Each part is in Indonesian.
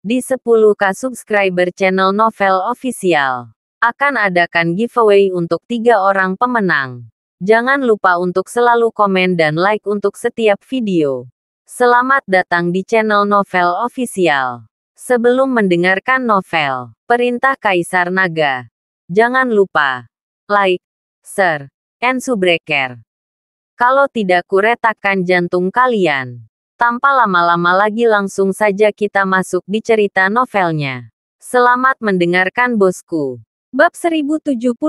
Di 10K subscriber channel Novel Official, akan adakan giveaway untuk 3 orang pemenang. Jangan lupa untuk selalu komen dan like untuk setiap video. Selamat datang di channel Novel Official. Sebelum mendengarkan novel Perintah Kaisar Naga, jangan lupa like, share, and subscribe. Kalau tidak kuretakkan jantung kalian. Tanpa lama-lama lagi langsung saja kita masuk di cerita novelnya. Selamat mendengarkan bosku. Bab 1076-1080.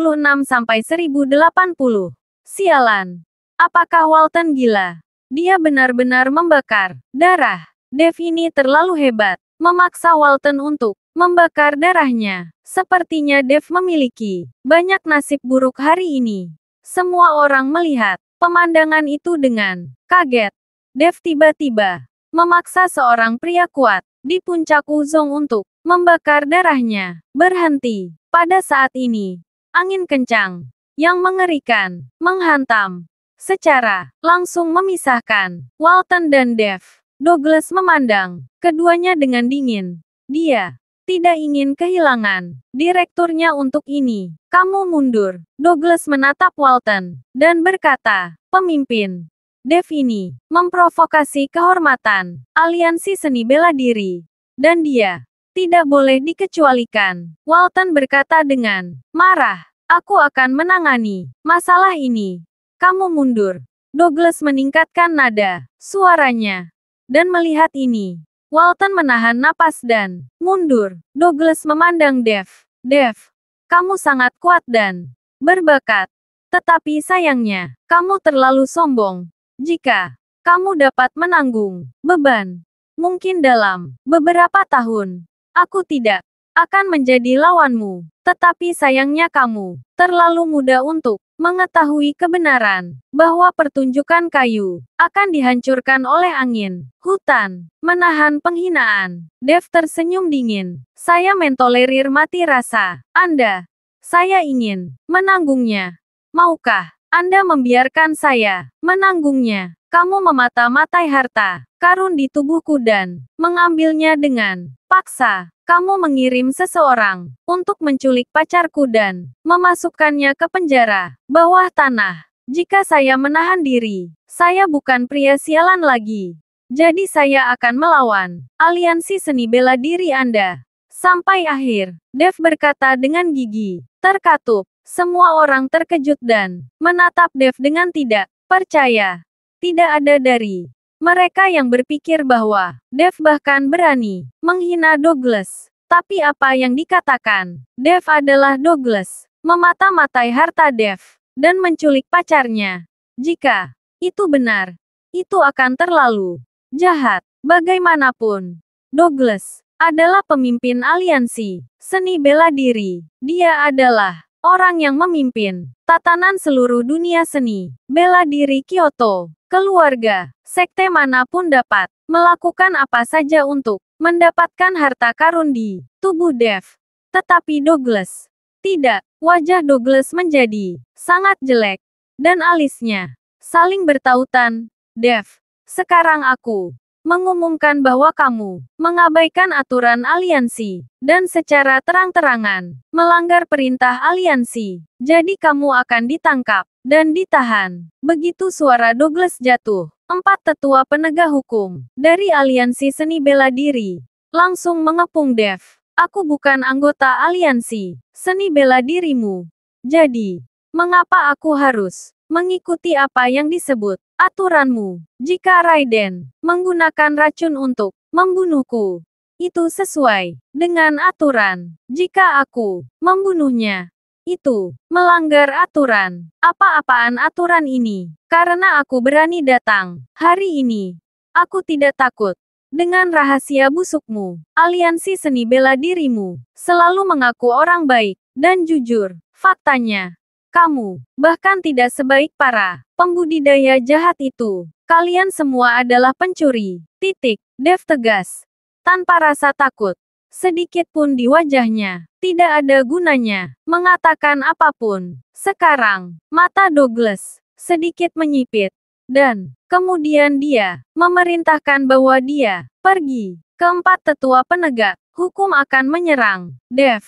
Sialan. Apakah Walton gila? Dia benar-benar membakar darah. Dev ini terlalu hebat. Memaksa Walton untuk membakar darahnya. Sepertinya Dev memiliki banyak nasib buruk hari ini. Semua orang melihat pemandangan itu dengan kaget. Dev tiba-tiba memaksa seorang pria kuat di puncak Wuzong untuk membakar darahnya. Berhenti. Pada saat ini, angin kencang yang mengerikan menghantam secara langsung memisahkan Walton dan Dev. Douglas memandang keduanya dengan dingin. Dia tidak ingin kehilangan direkturnya untuk ini. Kamu mundur. Douglas menatap Walton dan berkata, pemimpin Dev ini memprovokasi kehormatan aliansi seni bela diri. Dan dia tidak boleh dikecualikan. Walton berkata dengan marah, aku akan menangani masalah ini. Kamu mundur. Douglas meningkatkan nada suaranya. Dan melihat ini, Walton menahan napas dan mundur. Douglas memandang Dev. Dev, kamu sangat kuat dan berbakat. Tetapi sayangnya, kamu terlalu sombong. Jika kamu dapat menanggung beban, mungkin dalam beberapa tahun, aku tidak akan menjadi lawanmu. Tetapi sayangnya kamu terlalu muda untuk mengetahui kebenaran bahwa pertunjukan kayu akan dihancurkan oleh angin. Hutan menahan penghinaan. Dev tersenyum dingin. Saya mentolerir mati rasa Anda. Saya ingin menanggungnya. Maukah Anda membiarkan saya menanggungnya? Kamu memata-matai harta karun di tubuhku dan mengambilnya dengan paksa. Kamu mengirim seseorang untuk menculik pacarku dan memasukkannya ke penjara bawah tanah. Jika saya menahan diri, saya bukan pria sialan lagi. Jadi saya akan melawan aliansi seni bela diri Anda. Sampai akhir, Dev berkata dengan gigi terkatup. Semua orang terkejut dan menatap Dev dengan tidak percaya. Tidak ada dari mereka yang berpikir bahwa Dev bahkan berani menghina Douglas. Tapi apa yang dikatakan Dev adalah Douglas memata-matai harta Dev dan menculik pacarnya. Jika itu benar, itu akan terlalu jahat. Bagaimanapun, Douglas adalah pemimpin aliansi seni bela diri. Dia adalah orang yang memimpin tatanan seluruh dunia seni bela diri Kyoto. Keluarga, sekte manapun dapat melakukan apa saja untuk mendapatkan harta karun di tubuh Dev. Tetapi Douglas tidak. Wajah Douglas menjadi sangat jelek. Dan alisnya saling bertautan. Dev, sekarang aku mengumumkan bahwa kamu mengabaikan aturan aliansi dan secara terang-terangan melanggar perintah aliansi. Jadi kamu akan ditangkap dan ditahan. Begitu suara Douglas jatuh, 4 tetua penegak hukum dari aliansi seni bela diri langsung mengepung Dev. Aku bukan anggota aliansi seni bela dirimu. Jadi, mengapa aku harus mengikuti apa yang disebut aturanmu? Jika Raiden menggunakan racun untuk membunuhku, itu sesuai dengan aturan. Jika aku membunuhnya, itu melanggar aturan. Apa-apaan aturan ini? Karena aku berani datang hari ini. Aku tidak takut dengan rahasia busukmu. Aliansi seni bela dirimu selalu mengaku orang baik dan jujur. Faktanya, kamu bahkan tidak sebaik para pembudidaya jahat itu. Kalian semua adalah pencuri. Titik. Dev tegas. Tanpa rasa takut sedikit pun di wajahnya. Tidak ada gunanya mengatakan apapun. Sekarang, mata Douglas sedikit menyipit. Dan kemudian dia memerintahkan bahwa dia pergi. Keempat tetua penegak hukum akan menyerang Dev.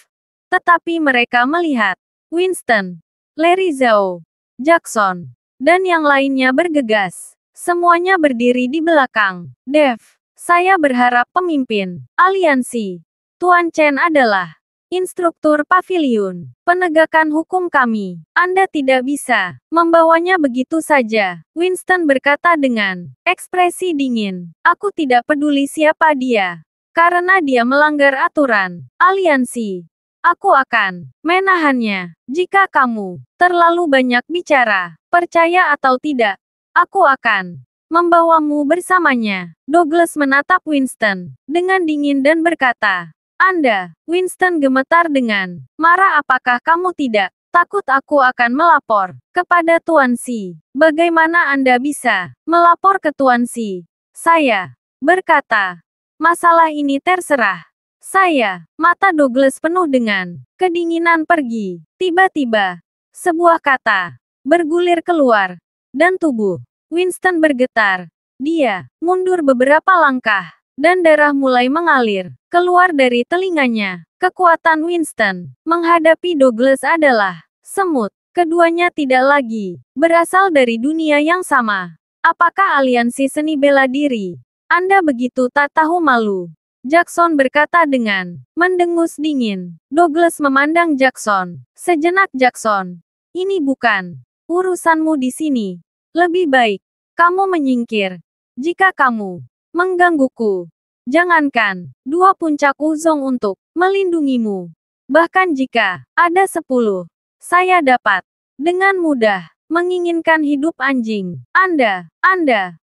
Tetapi mereka melihat Winston, Larry Zhao, Jackson, dan yang lainnya bergegas. Semuanya berdiri di belakang Dev. Saya berharap pemimpin aliansi Tuan Chen adalah instruktur pavilion penegakan hukum kami. Anda tidak bisa membawanya begitu saja. Winston berkata dengan ekspresi dingin. Aku tidak peduli siapa dia. Karena dia melanggar aturan aliansi. Aku akan menahannya. Jika kamu terlalu banyak bicara, percaya atau tidak, aku akan membawamu bersamanya. Douglas menatap Winston dengan dingin dan berkata, Anda, Winston gemetar dengan marah. Apakah kamu tidak takut aku akan melapor kepada Tuan Xi? Bagaimana Anda bisa melapor ke Tuan Xi? Saya berkata, masalah ini terserah. Saya, mata Douglas penuh dengan kedinginan pergi. Tiba-tiba, sebuah kata bergulir keluar, dan tubuh Winston bergetar. Dia mundur beberapa langkah, dan darah mulai mengalir keluar dari telinganya. Kekuatan Winston menghadapi Douglas adalah semut. Keduanya tidak lagi berasal dari dunia yang sama. Apakah aliansi seni bela diri? Anda begitu tak tahu malu. Jackson berkata dengan mendengus dingin. Douglas memandang Jackson. Sejenak Jackson. Ini bukan urusanmu di sini. Lebih baik kamu menyingkir. Jika kamu menggangguku, jangankan 2 puncak Wuzong untuk melindungimu. Bahkan jika ada 10, saya dapat dengan mudah menginginkan hidup anjing. Anda,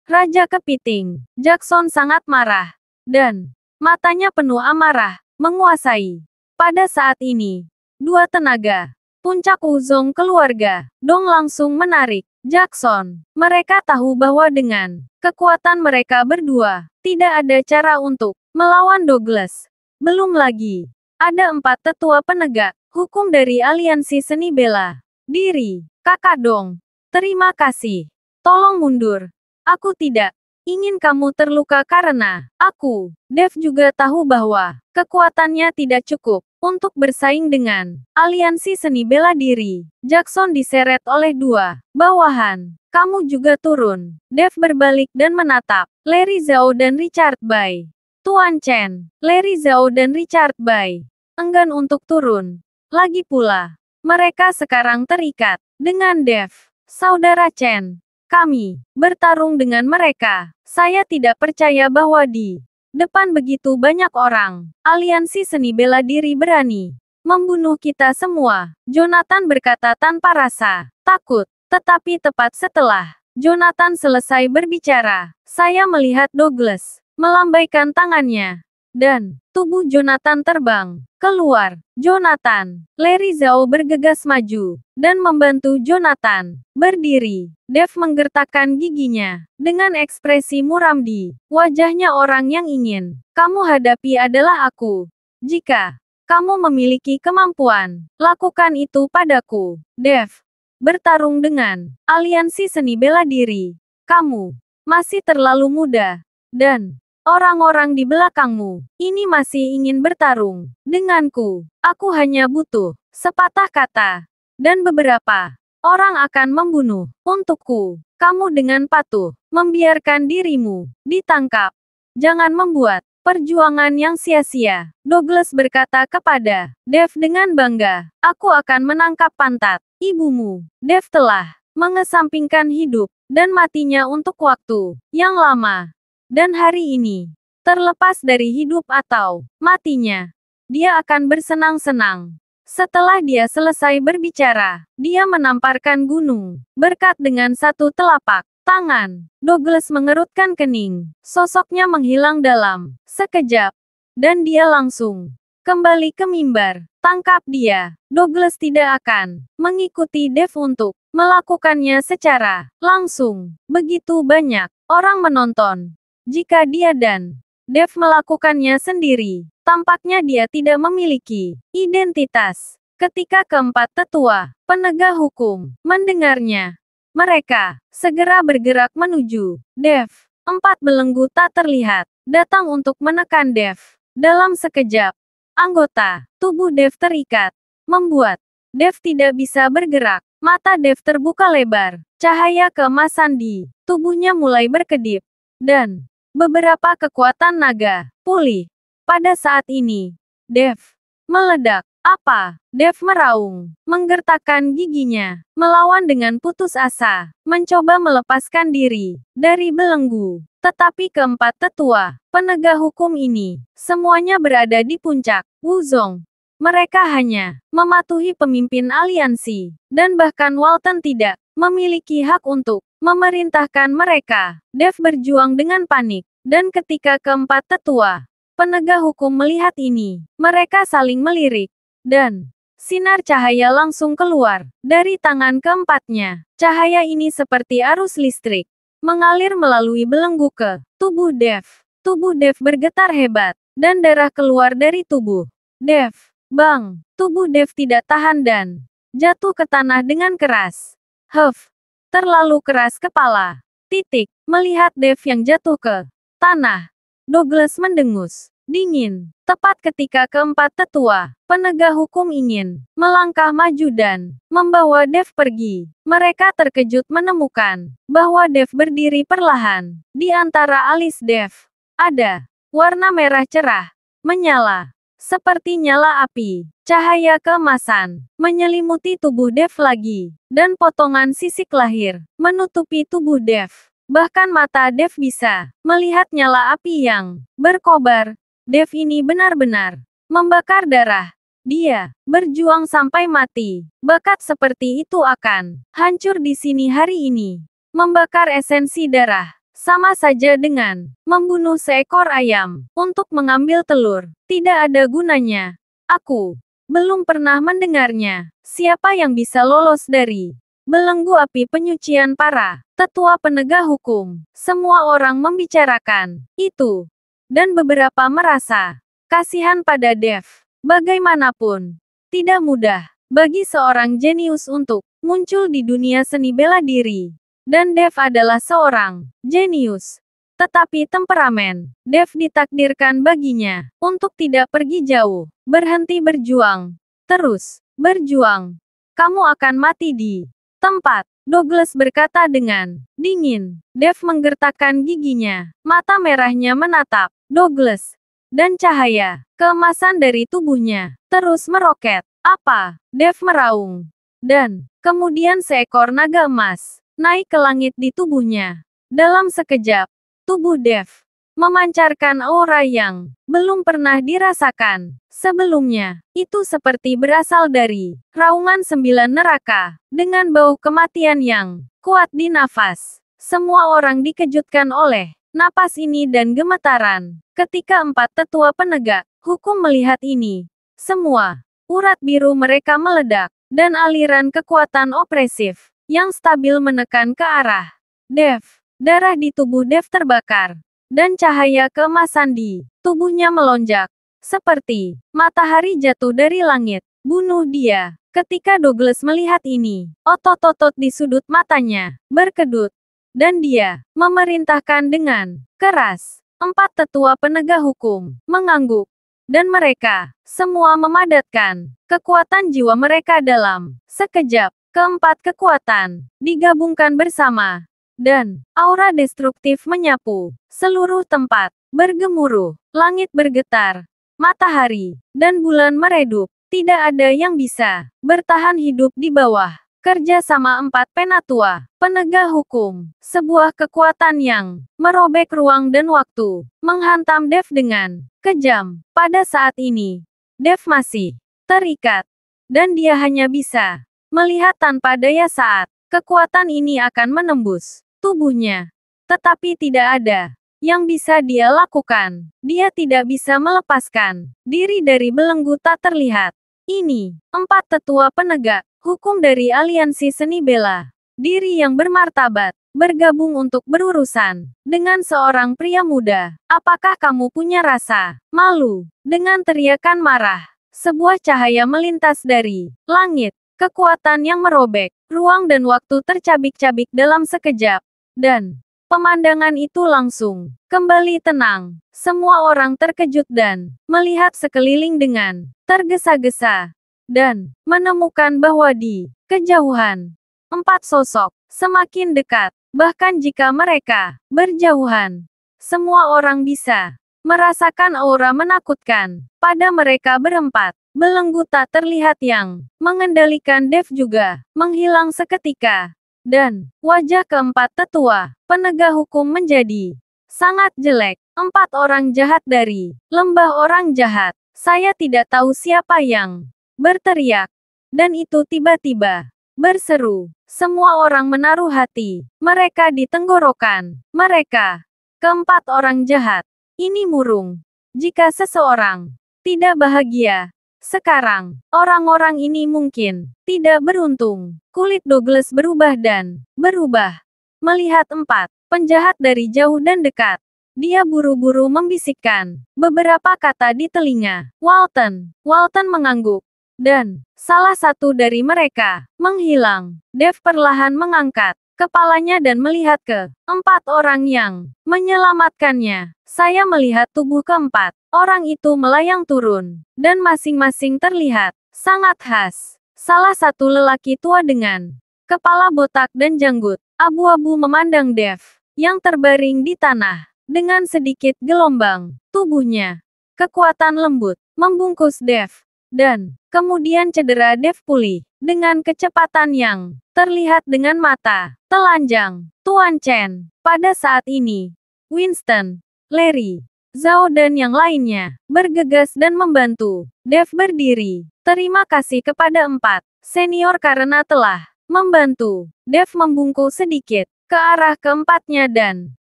Raja Kepiting. Jackson sangat marah. Dan matanya penuh amarah, menguasai. Pada saat ini, 2 tenaga puncak Wuzong keluarga Dong langsung menarik Jackson. Mereka tahu bahwa dengan kekuatan mereka berdua, tidak ada cara untuk melawan Douglas. Belum lagi, ada 4 tetua penegak hukum dari aliansi seni bela diri. Kakak Dong, terima kasih. Tolong mundur. Aku tidak ingin kamu terluka karena aku, Dev juga tahu bahwa kekuatannya tidak cukup untuk bersaing dengan aliansi seni bela diri. Jackson diseret oleh 2 bawahan. Kamu juga turun. Dev berbalik dan menatap Larry Zhao dan Richard Bai. Tuan Chen, Larry Zhao dan Richard Bai enggan untuk turun. Lagi pula, mereka sekarang terikat dengan Dev. Saudara Chen, kami bertarung dengan mereka. Saya tidak percaya bahwa di depan begitu banyak orang, aliansi seni bela diri berani membunuh kita semua. Jonathan berkata tanpa rasa takut. Tetapi tepat setelah Jonathan selesai berbicara, saya melihat Douglas melambaikan tangannya. Dan tubuh Jonathan terbang keluar. Jonathan, Larry Zhao bergegas maju dan membantu Jonathan berdiri. Dev menggertakkan giginya dengan ekspresi muram di wajahnya. Orang yang ingin kamu hadapi adalah aku. Jika kamu memiliki kemampuan, lakukan itu padaku. Dev bertarung dengan aliansi seni bela diri. Kamu masih terlalu muda. Dan orang-orang di belakangmu ini masih ingin bertarung denganku. Aku hanya butuh sepatah kata. Dan beberapa orang akan membunuh untukku. Kamu dengan patuh membiarkan dirimu ditangkap. Jangan membuat perjuangan yang sia-sia. Douglas berkata kepada Dev dengan bangga. Aku akan menangkap pantat ibumu. Dev telah mengesampingkan hidup dan matinya untuk waktu yang lama. Dan hari ini, terlepas dari hidup atau matinya, dia akan bersenang-senang. Setelah dia selesai berbicara, dia menamparkan gunung berkat dengan 1 telapak tangan. Douglas mengerutkan kening. Sosoknya menghilang dalam sekejap. Dan dia langsung kembali ke mimbar. Tangkap dia. Douglas tidak akan mengikuti Dev untuk melakukannya secara langsung. Begitu banyak orang menonton. Jika dia dan Dev melakukannya sendiri, tampaknya dia tidak memiliki identitas. Ketika keempat tetua penegak hukum mendengarnya, Mereka segera bergerak menuju Dev. 4 belenggu tak terlihat datang untuk menekan Dev. Dalam sekejap, anggota tubuh Dev terikat, membuat Dev tidak bisa bergerak. Mata Dev terbuka lebar. Cahaya keemasan di tubuhnya mulai berkedip. Dan beberapa kekuatan naga pulih. Pada saat ini, Dev meledak. Apa? Dev meraung, menggertakkan giginya, melawan dengan putus asa, mencoba melepaskan diri dari belenggu. Tetapi keempat tetua penegak hukum ini, semuanya berada di puncak Wuzong. Mereka hanya mematuhi pemimpin aliansi, dan bahkan Walton tidak memiliki hak untuk memerintahkan mereka. Dev berjuang dengan panik, dan ketika keempat tetua penegak hukum melihat ini, mereka saling melirik. Dan sinar cahaya langsung keluar dari tangan keempatnya. Cahaya ini seperti arus listrik, mengalir melalui belenggu ke tubuh Dev. Tubuh Dev bergetar hebat, dan darah keluar dari tubuh Dev. Bang! Tubuh Dev tidak tahan dan jatuh ke tanah dengan keras. Huff! Terlalu keras kepala. Titik. Melihat Dev yang jatuh ke tanah, Douglas mendengus dingin. Tepat ketika keempat tetua penegak hukum ingin melangkah maju dan membawa Dev pergi, mereka terkejut menemukan bahwa Dev berdiri perlahan. Di antara alis Dev ada warna merah cerah menyala seperti nyala api. Cahaya keemasan menyelimuti tubuh Dev lagi, dan potongan sisik lahir menutupi tubuh Dev. Bahkan mata Dev bisa melihat nyala api yang berkobar. Dev ini benar-benar membakar darah. Dia berjuang sampai mati. Bakat seperti itu akan hancur di sini hari ini. Membakar esensi darah sama saja dengan membunuh seekor ayam untuk mengambil telur. Tidak ada gunanya. Aku belum pernah mendengarnya. Siapa yang bisa lolos dari belenggu api penyucian para tetua penegak hukum? Semua orang membicarakan itu. Dan beberapa merasa kasihan pada Dev. Bagaimanapun, tidak mudah bagi seorang jenius untuk muncul di dunia seni bela diri. Dan Dev adalah seorang jenius. Tetapi temperamen Dev ditakdirkan baginya untuk tidak pergi jauh, berhenti berjuang, terus berjuang. Kamu akan mati di tempat, Douglas berkata dengan dingin. Dev menggertakkan giginya, mata merahnya menatap Douglas, dan cahaya keemasan dari tubuhnya terus meroket. Apa? Dev meraung. Dan kemudian seekor naga emas naik ke langit di tubuhnya. Dalam sekejap, tubuh Dev memancarkan aura yang belum pernah dirasakan sebelumnya. Itu seperti berasal dari raungan 9 neraka, dengan bau kematian yang kuat di nafas. Semua orang dikejutkan oleh napas ini dan gemetaran. Ketika empat tetua penegak hukum melihat ini, semua urat biru mereka meledak, dan aliran kekuatan opresif yang stabil menekan ke arah Dev. Darah di tubuh Dev terbakar, dan cahaya keemasan di tubuhnya melonjak. Seperti matahari jatuh dari langit. Bunuh dia. Ketika Douglas melihat ini, otot-otot di sudut matanya berkedut. Dan dia memerintahkan dengan keras. Empat tetua penegak hukum mengangguk. Dan mereka semua memadatkan kekuatan jiwa mereka dalam sekejap. Keempat kekuatan digabungkan bersama. Dan aura destruktif menyapu seluruh tempat. Bergemuruh, langit bergetar, matahari dan bulan meredup. Tidak ada yang bisa bertahan hidup di bawah kerja sama empat penatua penegak hukum. Sebuah kekuatan yang merobek ruang dan waktu, menghantam Dev dengan kejam. Pada saat ini, Dev masih terikat, dan dia hanya bisa melihat tanpa daya saat kekuatan ini akan menembus tubuhnya. Tetapi tidak ada yang bisa dia lakukan. Dia tidak bisa melepaskan diri dari belenggu tak terlihat. Ini empat tetua penegak hukum dari aliansi seni bela diri yang bermartabat bergabung untuk berurusan dengan seorang pria muda. Apakah kamu punya rasa malu? Dengan teriakan marah, sebuah cahaya melintas dari langit. Kekuatan yang merobek Ruang dan waktu tercabik-cabik dalam sekejap. Dan pemandangan itu langsung kembali tenang. Semua orang terkejut dan melihat sekeliling dengan tergesa-gesa. Dan menemukan bahwa di kejauhan, 4 sosok semakin dekat. Bahkan jika mereka berjauhan, semua orang bisa merasakan aura menakutkan pada mereka berempat. Belenggu tak terlihat yang mengendalikan Dev juga menghilang seketika. Dan wajah keempat tetua penegak hukum menjadi sangat jelek. 4 orang jahat dari lembah orang jahat. Saya tidak tahu siapa yang berteriak. Dan itu tiba-tiba berseru. Semua orang menaruh hati mereka di tenggorokan mereka. Keempat orang jahat ini murung. Jika seseorang tidak bahagia sekarang, orang-orang ini mungkin tidak beruntung. Kulit Douglas berubah dan berubah. Melihat 4 penjahat dari jauh dan dekat, dia buru-buru membisikkan beberapa kata di telinga Walton. Walton mengangguk. Dan salah satu dari mereka menghilang. Dev perlahan mengangkat kepalanya dan melihat ke 4 orang yang menyelamatkannya. Saya melihat tubuh keempat orang itu melayang turun, dan masing-masing terlihat sangat khas. Salah satu lelaki tua dengan kepala botak dan janggut abu-abu memandang Dev yang terbaring di tanah dengan sedikit gelombang tubuhnya. Kekuatan lembut membungkus Dev, dan kemudian cedera Dev pulih dengan kecepatan yang terlihat dengan mata telanjang. Tuan Chen, pada saat ini, Winston, Larry, Zhao dan yang lainnya bergegas dan membantu Dev berdiri. Terima kasih kepada 4 senior karena telah membantu. Dev membungkuk sedikit ke arah keempatnya dan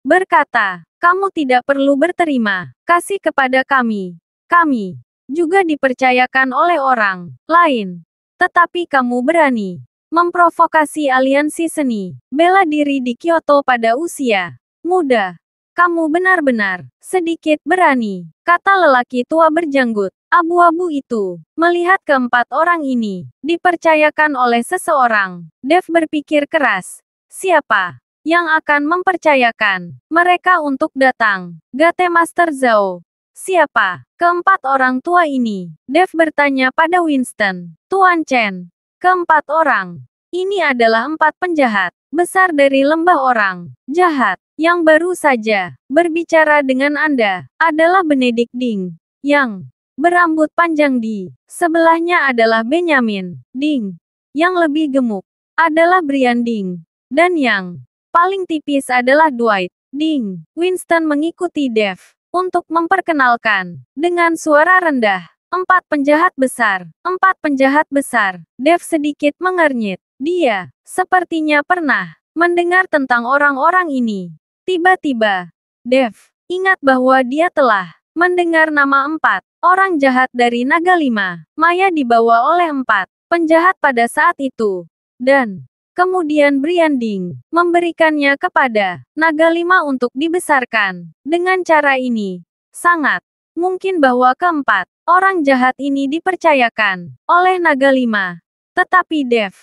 berkata, kamu tidak perlu berterima kasih kepada kami. Kami juga dipercayakan oleh orang lain. Tetapi kamu berani memprovokasi aliansi seni bela diri di Kyoto pada usia muda. Kamu benar-benar sedikit berani, kata lelaki tua berjanggut abu-abu itu. Melihat keempat orang ini dipercayakan oleh seseorang, Dev berpikir keras. Siapa yang akan mempercayakan mereka untuk datang? Gate Master Zhao. Siapa keempat orang tua ini? Dev bertanya pada Winston. Tuan Chen. Keempat orang ini adalah 4 penjahat besar dari lembah orang jahat. Yang baru saja berbicara dengan Anda adalah Benedict Ding. Yang berambut panjang di sebelahnya adalah Benjamin Ding. Yang lebih gemuk adalah Brian Ding. Dan yang paling tipis adalah Dwight Ding. Winston mengikuti Dev untuk memperkenalkan dengan suara rendah. 4 penjahat besar. 4 penjahat besar. Dev sedikit mengernyit. Dia sepertinya pernah mendengar tentang orang-orang ini. Tiba-tiba, Dev ingat bahwa dia telah mendengar nama 4 orang jahat dari Naga 5 Maya dibawa oleh 4 penjahat pada saat itu. Dan kemudian Brian Ding memberikannya kepada Naga 5 untuk dibesarkan. Dengan cara ini, sangat mungkin bahwa keempat orang jahat ini dipercayakan oleh Naga 5. Tetapi Dev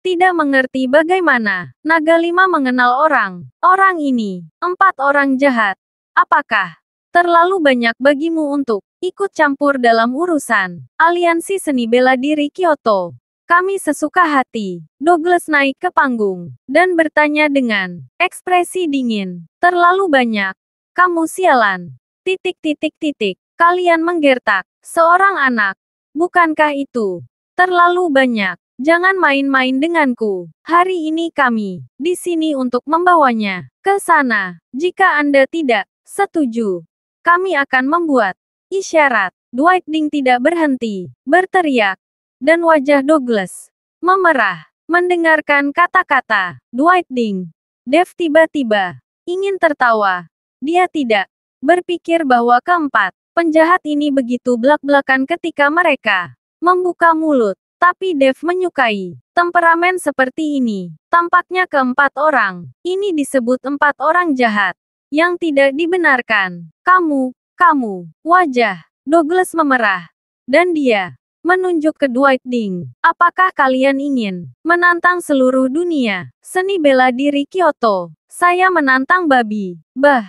tidak mengerti bagaimana Naga 5 mengenal orang ini. 4 orang jahat. Apakah terlalu banyak bagimu untuk ikut campur dalam urusan aliansi seni bela diri Kyoto? Kami sesuka hati. Douglas naik ke panggung dan bertanya dengan ekspresi dingin. Terlalu banyak. Kamu sialan. Kalian menggertak seorang anak. Bukankah itu terlalu banyak? Jangan main-main denganku. Hari ini kami di sini untuk membawanya ke sana. Jika Anda tidak setuju, kami akan membuat isyarat. Dwight Ding tidak berhenti berteriak, dan wajah Douglas memerah mendengarkan kata-kata Dwight Ding. Dev tiba-tiba ingin tertawa. Dia tidak berpikir bahwa keempat penjahat ini begitu belak-belakan ketika mereka membuka mulut. Tapi Dev menyukai temperamen seperti ini. Tampaknya keempat orang ini disebut 4 orang jahat yang tidak dibenarkan. Kamu, wajah Douglas memerah. Dan dia menunjuk ke Dwight Ding. Apakah kalian ingin menantang seluruh dunia? Seni bela diri Kyoto. Saya menantang babi. Bah,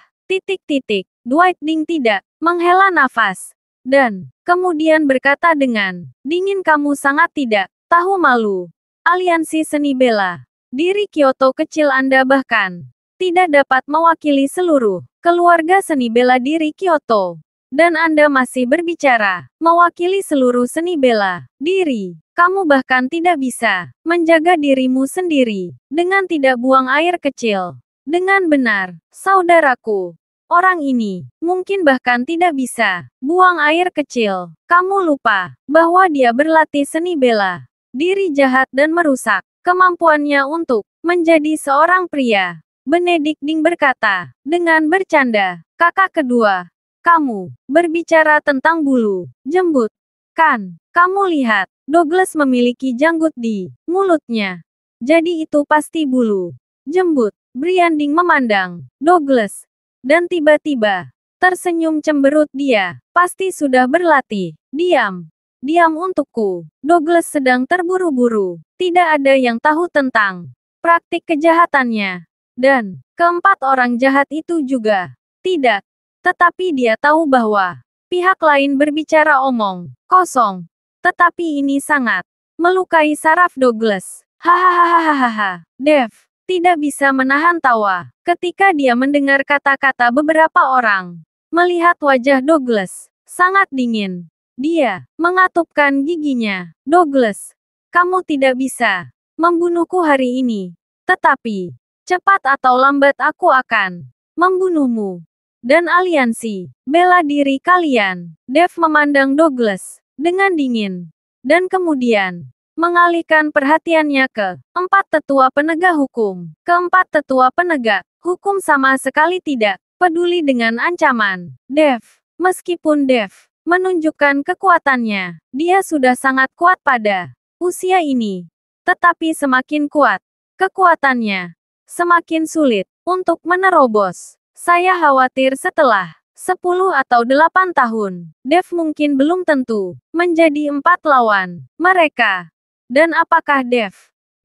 Dwight Ding tidak menghela nafas. Dan kemudian berkata dengan dingin, kamu sangat tidak tahu malu. Aliansi seni bela diri Kyoto kecil Anda bahkan tidak dapat mewakili seluruh keluarga seni bela diri Kyoto. Dan Anda masih berbicara mewakili seluruh seni bela diri. Kamu bahkan tidak bisa menjaga dirimu sendiri dengan tidak buang air kecil. Dengan benar, saudaraku. Orang ini mungkin bahkan tidak bisa buang air kecil. Kamu lupa bahwa dia berlatih seni bela diri jahat dan merusak kemampuannya untuk menjadi seorang pria. Benedict Ding berkata dengan bercanda. Kakak kedua. Kamu berbicara tentang bulu jembut, kan? Kamu lihat, Douglas memiliki janggut di mulutnya. Jadi itu pasti bulu jembut. Brian Ding memandang Douglas. Dan tiba-tiba, tersenyum cemberut dia. Pasti sudah berlatih. Diam. Diam untukku. Douglas sedang terburu-buru. Tidak ada yang tahu tentang praktik kejahatannya. Dan keempat orang jahat itu juga tidak. Tetapi dia tahu bahwa pihak lain berbicara omong kosong. Tetapi ini sangat melukai saraf Douglas. Hahaha. Dev tidak bisa menahan tawa ketika dia mendengar kata-kata beberapa orang. Melihat wajah Douglas sangat dingin. Dia mengatupkan giginya. Douglas, kamu tidak bisa membunuhku hari ini. Tetapi cepat atau lambat aku akan membunuhmu. Dan aliansi bela diri kalian. Dev memandang Douglas dengan dingin. Dan kemudian mengalihkan perhatiannya ke empat tetua penegak hukum. Keempat tetua penegak hukum sama sekali tidak peduli dengan ancaman Dev. Meskipun Dev menunjukkan kekuatannya, dia sudah sangat kuat pada usia ini. Tetapi semakin kuat kekuatannya, semakin sulit untuk menerobos. Saya khawatir setelah 10 atau 8 tahun, Dev mungkin belum tentu menjadi 4 lawan mereka. Dan apakah Dev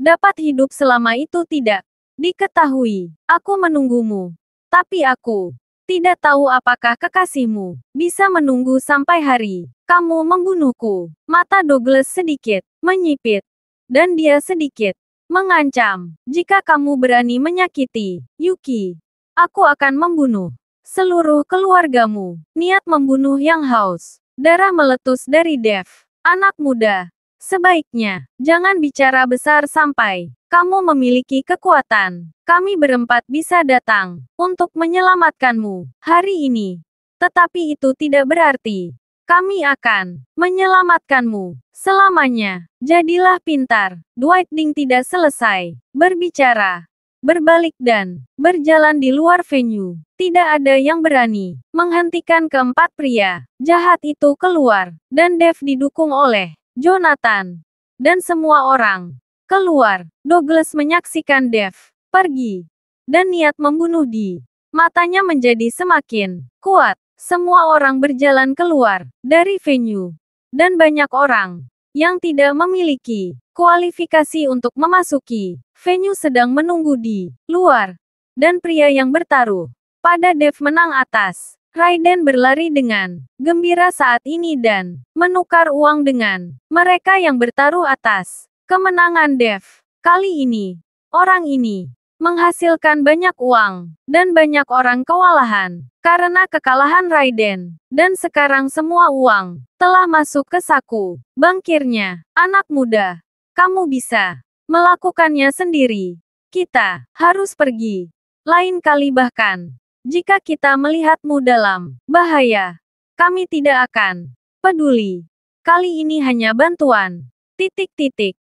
dapat hidup selama itu tidak diketahui. Aku menunggumu. Tapi aku tidak tahu apakah kekasihmu bisa menunggu sampai hari kamu membunuhku. Mata Douglas sedikit menyipit. Dan dia sedikit mengancam. Jika kamu berani menyakiti Yuki, aku akan membunuh seluruh keluargamu. Niat membunuh yang haus. Darah meletus dari Dev. Anak muda, sebaiknya jangan bicara besar sampai kamu memiliki kekuatan. Kami berempat bisa datang untuk menyelamatkanmu hari ini. Tetapi itu tidak berarti kami akan menyelamatkanmu selamanya. Jadilah pintar. Dwight Ding tidak selesai berbicara. Berbalik dan berjalan di luar venue. Tidak ada yang berani menghentikan keempat pria jahat itu keluar. Dan Dev didukung oleh Jonathan. Dan semua orang keluar. Douglas menyaksikan Dev pergi. Dan niat membunuh di matanya menjadi semakin kuat. Semua orang berjalan keluar dari venue. Dan banyak orang yang tidak memiliki kualifikasi untuk memasuki venue sedang menunggu di luar. Dan pria yang bertaruh pada Dev menang atas Raiden berlari dengan gembira saat ini dan menukar uang dengan mereka yang bertaruh atas kemenangan Dev. Kali ini, orang ini menghasilkan banyak uang dan banyak orang kewalahan karena kekalahan Raiden. Dan sekarang semua uang telah masuk ke saku bankirnya. Anak muda, kamu bisa melakukannya sendiri. Kita harus pergi. Lain kali bahkan, jika kita melihatmu dalam bahaya, kami tidak akan peduli. Kali ini hanya bantuan.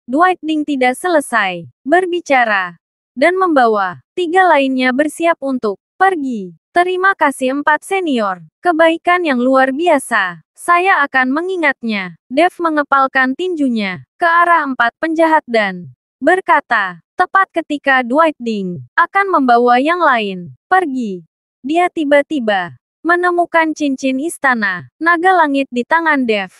Dwight Ding tidak selesai berbicara dan membawa 3 lainnya bersiap untuk pergi. Terima kasih 4 senior. Kebaikan yang luar biasa. Saya akan mengingatnya. Dev mengepalkan tinjunya ke arah 4 penjahat dan berkata, tepat ketika Dwight Ding akan membawa yang lain pergi, dia tiba-tiba menemukan cincin istana naga langit di tangan Dev.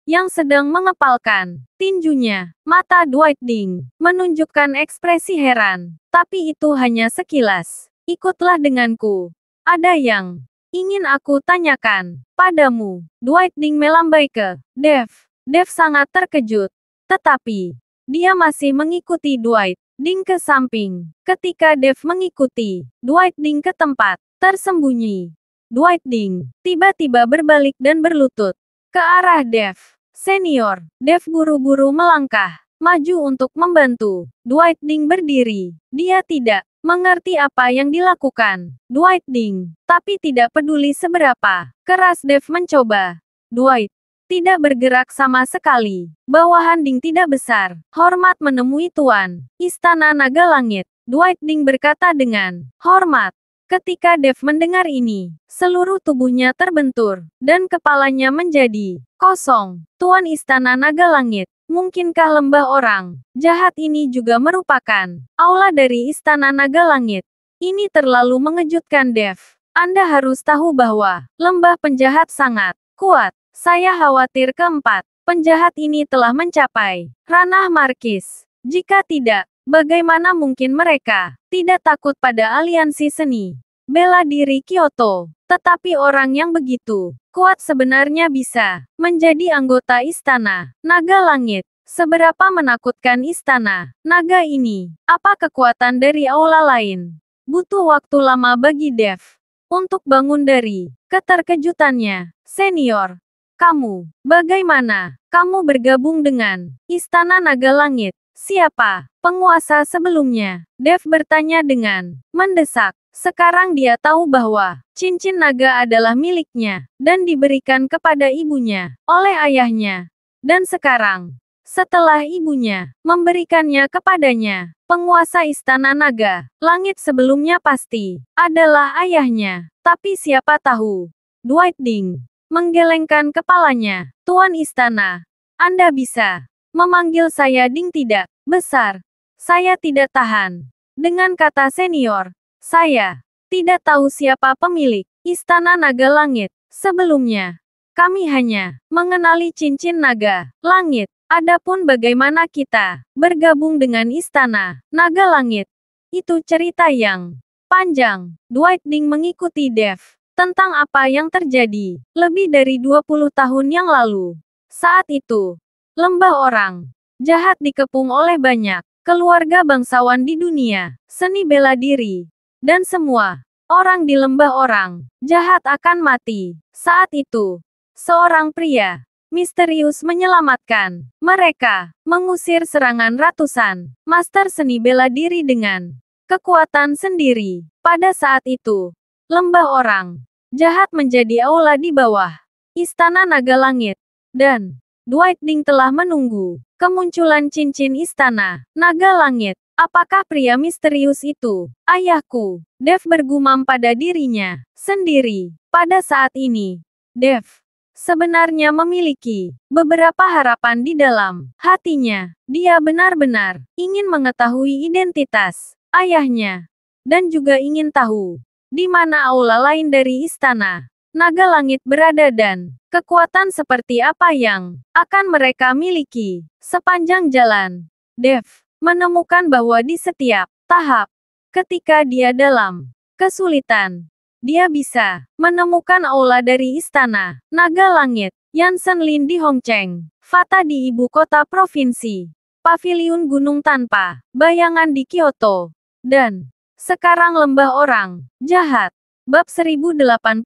yang sedang mengepalkan tinjunya. Mata Dwight Ding menunjukkan ekspresi heran, tapi itu hanya sekilas. Ikutlah denganku. Ada yang ingin aku tanyakan padamu. Dwight Ding melambai ke Dev. Dev sangat terkejut, tetapi dia masih mengikuti Dwight Ding ke samping. Ketika Dev mengikuti Dwight Ding ke tempat tersembunyi, Dwight Ding tiba-tiba berbalik dan berlutut ke arah Dev senior. Dev buru-buru melangkah maju untuk membantu Dwight Ding berdiri. Dia tidak mengerti apa yang dilakukan Dwight Ding, tapi tidak peduli seberapa keras Dev mencoba. Dwight tidak bergerak sama sekali. Bawahan Ding tidak besar. Hormat menemui Tuan Istana Naga Langit. Dwight Ding berkata dengan hormat. Ketika Dev mendengar ini, seluruh tubuhnya terbentur, dan kepalanya menjadi kosong. Tuan Istana Naga Langit, mungkinkah lembah orang jahat ini juga merupakan aula dari Istana Naga Langit? Ini terlalu mengejutkan Dev. Anda harus tahu bahwa lembah penjahat sangat kuat. Saya khawatir keempat penjahat ini telah mencapai ranah Markis. Jika tidak, bagaimana mungkin mereka tidak takut pada aliansi seni bela diri Kyoto? Tetapi orang yang begitu kuat sebenarnya bisa menjadi anggota Istana Naga Langit. Seberapa menakutkan Istana Naga ini? Apa kekuatan dari aula lain? Butuh waktu lama bagi Dev untuk bangun dari keterkejutannya. Senior, kamu, bagaimana? Kamu bergabung dengan Istana Naga Langit. Siapa penguasa sebelumnya? Dev bertanya dengan mendesak. Sekarang dia tahu bahwa cincin naga adalah miliknya, dan diberikan kepada ibunya oleh ayahnya. Dan sekarang, setelah ibunya memberikannya kepadanya, penguasa Istana Naga Langit sebelumnya pasti adalah ayahnya. Tapi siapa tahu? Dwight Ding menggelengkan kepalanya. Tuan Istana, Anda bisa memanggil saya Ding tidak? Besar. Saya tidak tahan. Dengan kata senior, saya tidak tahu siapa pemilik Istana Naga Langit. Sebelumnya, kami hanya mengenali cincin naga langit. Adapun bagaimana kita bergabung dengan Istana Naga Langit, itu cerita yang panjang. Dwight Ding mengikuti Dev tentang apa yang terjadi lebih dari 20 tahun yang lalu. Saat itu, lembah orang jahat dikepung oleh banyak keluarga bangsawan di dunia seni bela diri, dan semua orang di lembah orang jahat akan mati. Saat itu, seorang pria misterius menyelamatkan mereka, mengusir serangan ratusan master seni bela diri dengan kekuatan sendiri. Pada saat itu, lembah orang jahat menjadi aula di bawah Istana Naga Langit, dan Dwight Ding telah menunggu kemunculan cincin Istana Naga Langit. Apakah pria misterius itu ayahku? Dev bergumam pada dirinya sendiri. Pada saat ini, Dev sebenarnya memiliki beberapa harapan di dalam hatinya. Dia benar-benar ingin mengetahui identitas ayahnya, dan juga ingin tahu di mana aula lain dari Istana Naga Langit berada dan kekuatan seperti apa yang akan mereka miliki sepanjang jalan. Dev menemukan bahwa di setiap tahap, ketika dia dalam kesulitan, dia bisa menemukan aula dari Istana Naga Langit. Yansen Lin di Hongcheng, Fata di ibu kota provinsi, Paviliun Gunung Tanpa Bayangan di Kyoto, dan sekarang lembah orang jahat. Bab 1081-1085.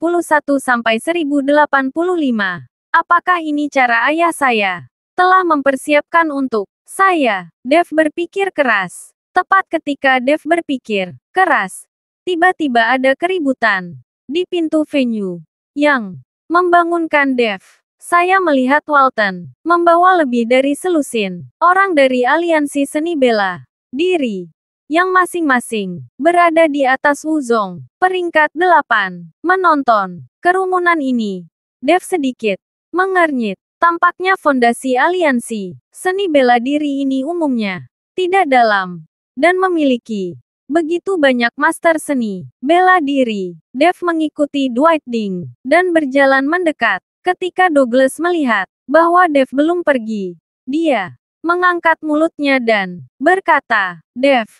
Apakah ini cara ayah saya telah mempersiapkan untuk saya? Dev berpikir keras. Tepat ketika Dev berpikir keras, tiba-tiba ada keributan di pintu venue yang membangunkan Dev. Saya melihat Walton membawa lebih dari selusin orang dari aliansi seni bela diri, yang masing-masing berada di atas Wuzong, peringkat 8. Menonton kerumunan ini, Dev sedikit mengernyit. Tampaknya fondasi aliansi seni bela diri ini umumnya tidak dalam, dan memiliki begitu banyak master seni bela diri. Dev mengikuti Dwight Ding, dan berjalan mendekat. Ketika Douglas melihat bahwa Dev belum pergi. Dia mengangkat mulutnya dan berkata, Dev,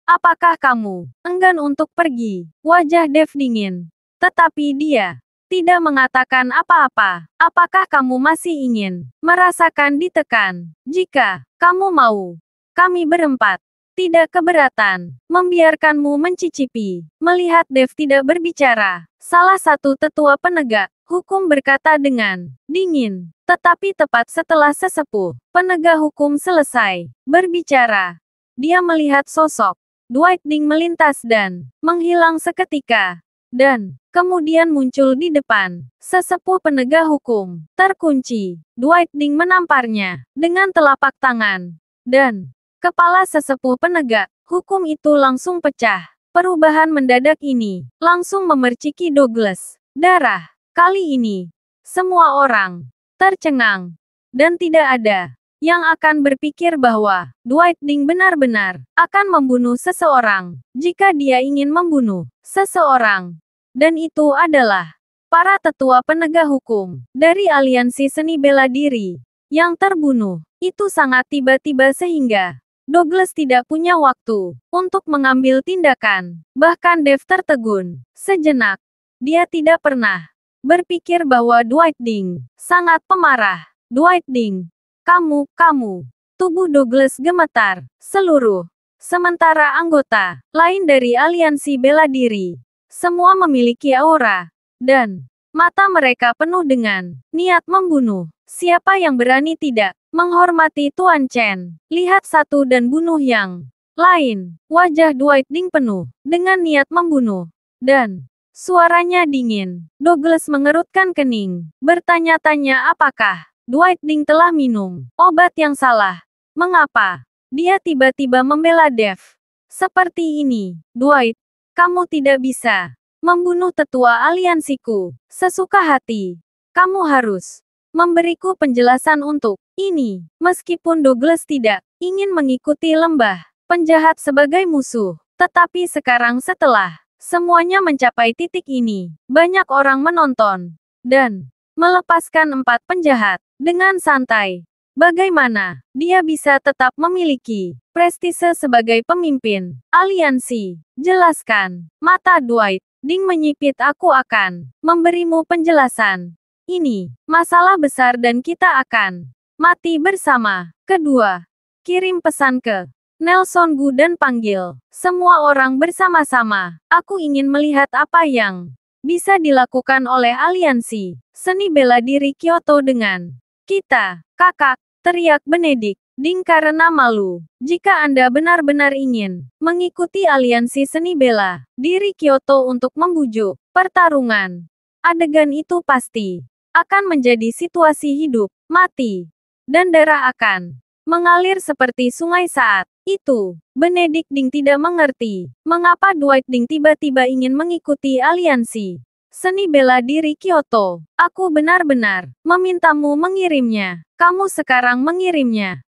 apakah kamu enggan untuk pergi? Wajah Dev dingin. Tetapi dia tidak mengatakan apa-apa. Apakah kamu masih ingin merasakan ditekan? Jika kamu mau, kami berempat tidak keberatan membiarkanmu mencicipi. Melihat Dev tidak berbicara, salah satu tetua penegak hukum berkata dengan dingin. Tetapi tepat setelah sesepuh penegak hukum selesai berbicara, dia melihat sosok Dwight Ding melintas dan menghilang seketika. Dan kemudian muncul di depan sesepuh penegak hukum terkunci. Dwight Ding menamparnya dengan telapak tangan. Dan kepala sesepuh penegak hukum itu langsung pecah. Perubahan mendadak ini langsung memerciki Douglas. Darah. Kali ini, semua orang tercengang. Dan tidak ada yang akan berpikir bahwa Dwight Ding benar-benar akan membunuh seseorang jika dia ingin membunuh seseorang. Dan itu adalah para tetua penegak hukum dari aliansi seni bela diri yang terbunuh. Itu sangat tiba-tiba sehingga Douglas tidak punya waktu untuk mengambil tindakan. Bahkan Dev tertegun sejenak. Dia tidak pernah berpikir bahwa Dwight Ding sangat pemarah. Dwight Ding, kamu. Tubuh Douglas gemetar. Sementara anggota lain dari aliansi bela diri semua memiliki aura dan mata mereka penuh dengan niat membunuh. Siapa yang berani tidak menghormati Tuan Chen? Lihat satu dan bunuh yang lain. Wajah Dwight Ding penuh dengan niat membunuh. Dan suaranya dingin. Douglas mengerutkan kening. Bertanya-tanya apakah Dwight Ding telah minum obat yang salah. Mengapa dia tiba-tiba membela Dev seperti ini? Dwight, kamu tidak bisa membunuh tetua aliansiku sesuka hati. Kamu harus memberiku penjelasan untuk ini. Meskipun Douglas tidak ingin mengikuti lembah penjahat sebagai musuh, tetapi sekarang setelah semuanya mencapai titik ini, banyak orang menonton dan melepaskan 4 penjahat dengan santai. Bagaimana dia bisa tetap memiliki prestise sebagai pemimpin aliansi? Jelaskan. Mata Dwight Ding menyipit. Aku akan memberimu penjelasan. Ini masalah besar dan kita akan mati bersama. Kedua, kirim pesan ke Nelson Gu dan panggil semua orang bersama-sama. Aku ingin melihat apa yang bisa dilakukan oleh aliansi seni bela diri Kyoto dengan kita. Kakak, teriak Benedict Ding karena malu. Jika Anda benar-benar ingin mengikuti aliansi seni bela diri Kyoto untuk membujuk pertarungan, adegan itu pasti akan menjadi situasi hidup, mati, dan darah akan mengalir seperti sungai saat itu. Benedict Ding tidak mengerti mengapa Dwight Ding tiba-tiba ingin mengikuti aliansi seni bela diri Kyoto. Aku benar-benar memintamu mengirimnya. Kamu sekarang mengirimnya.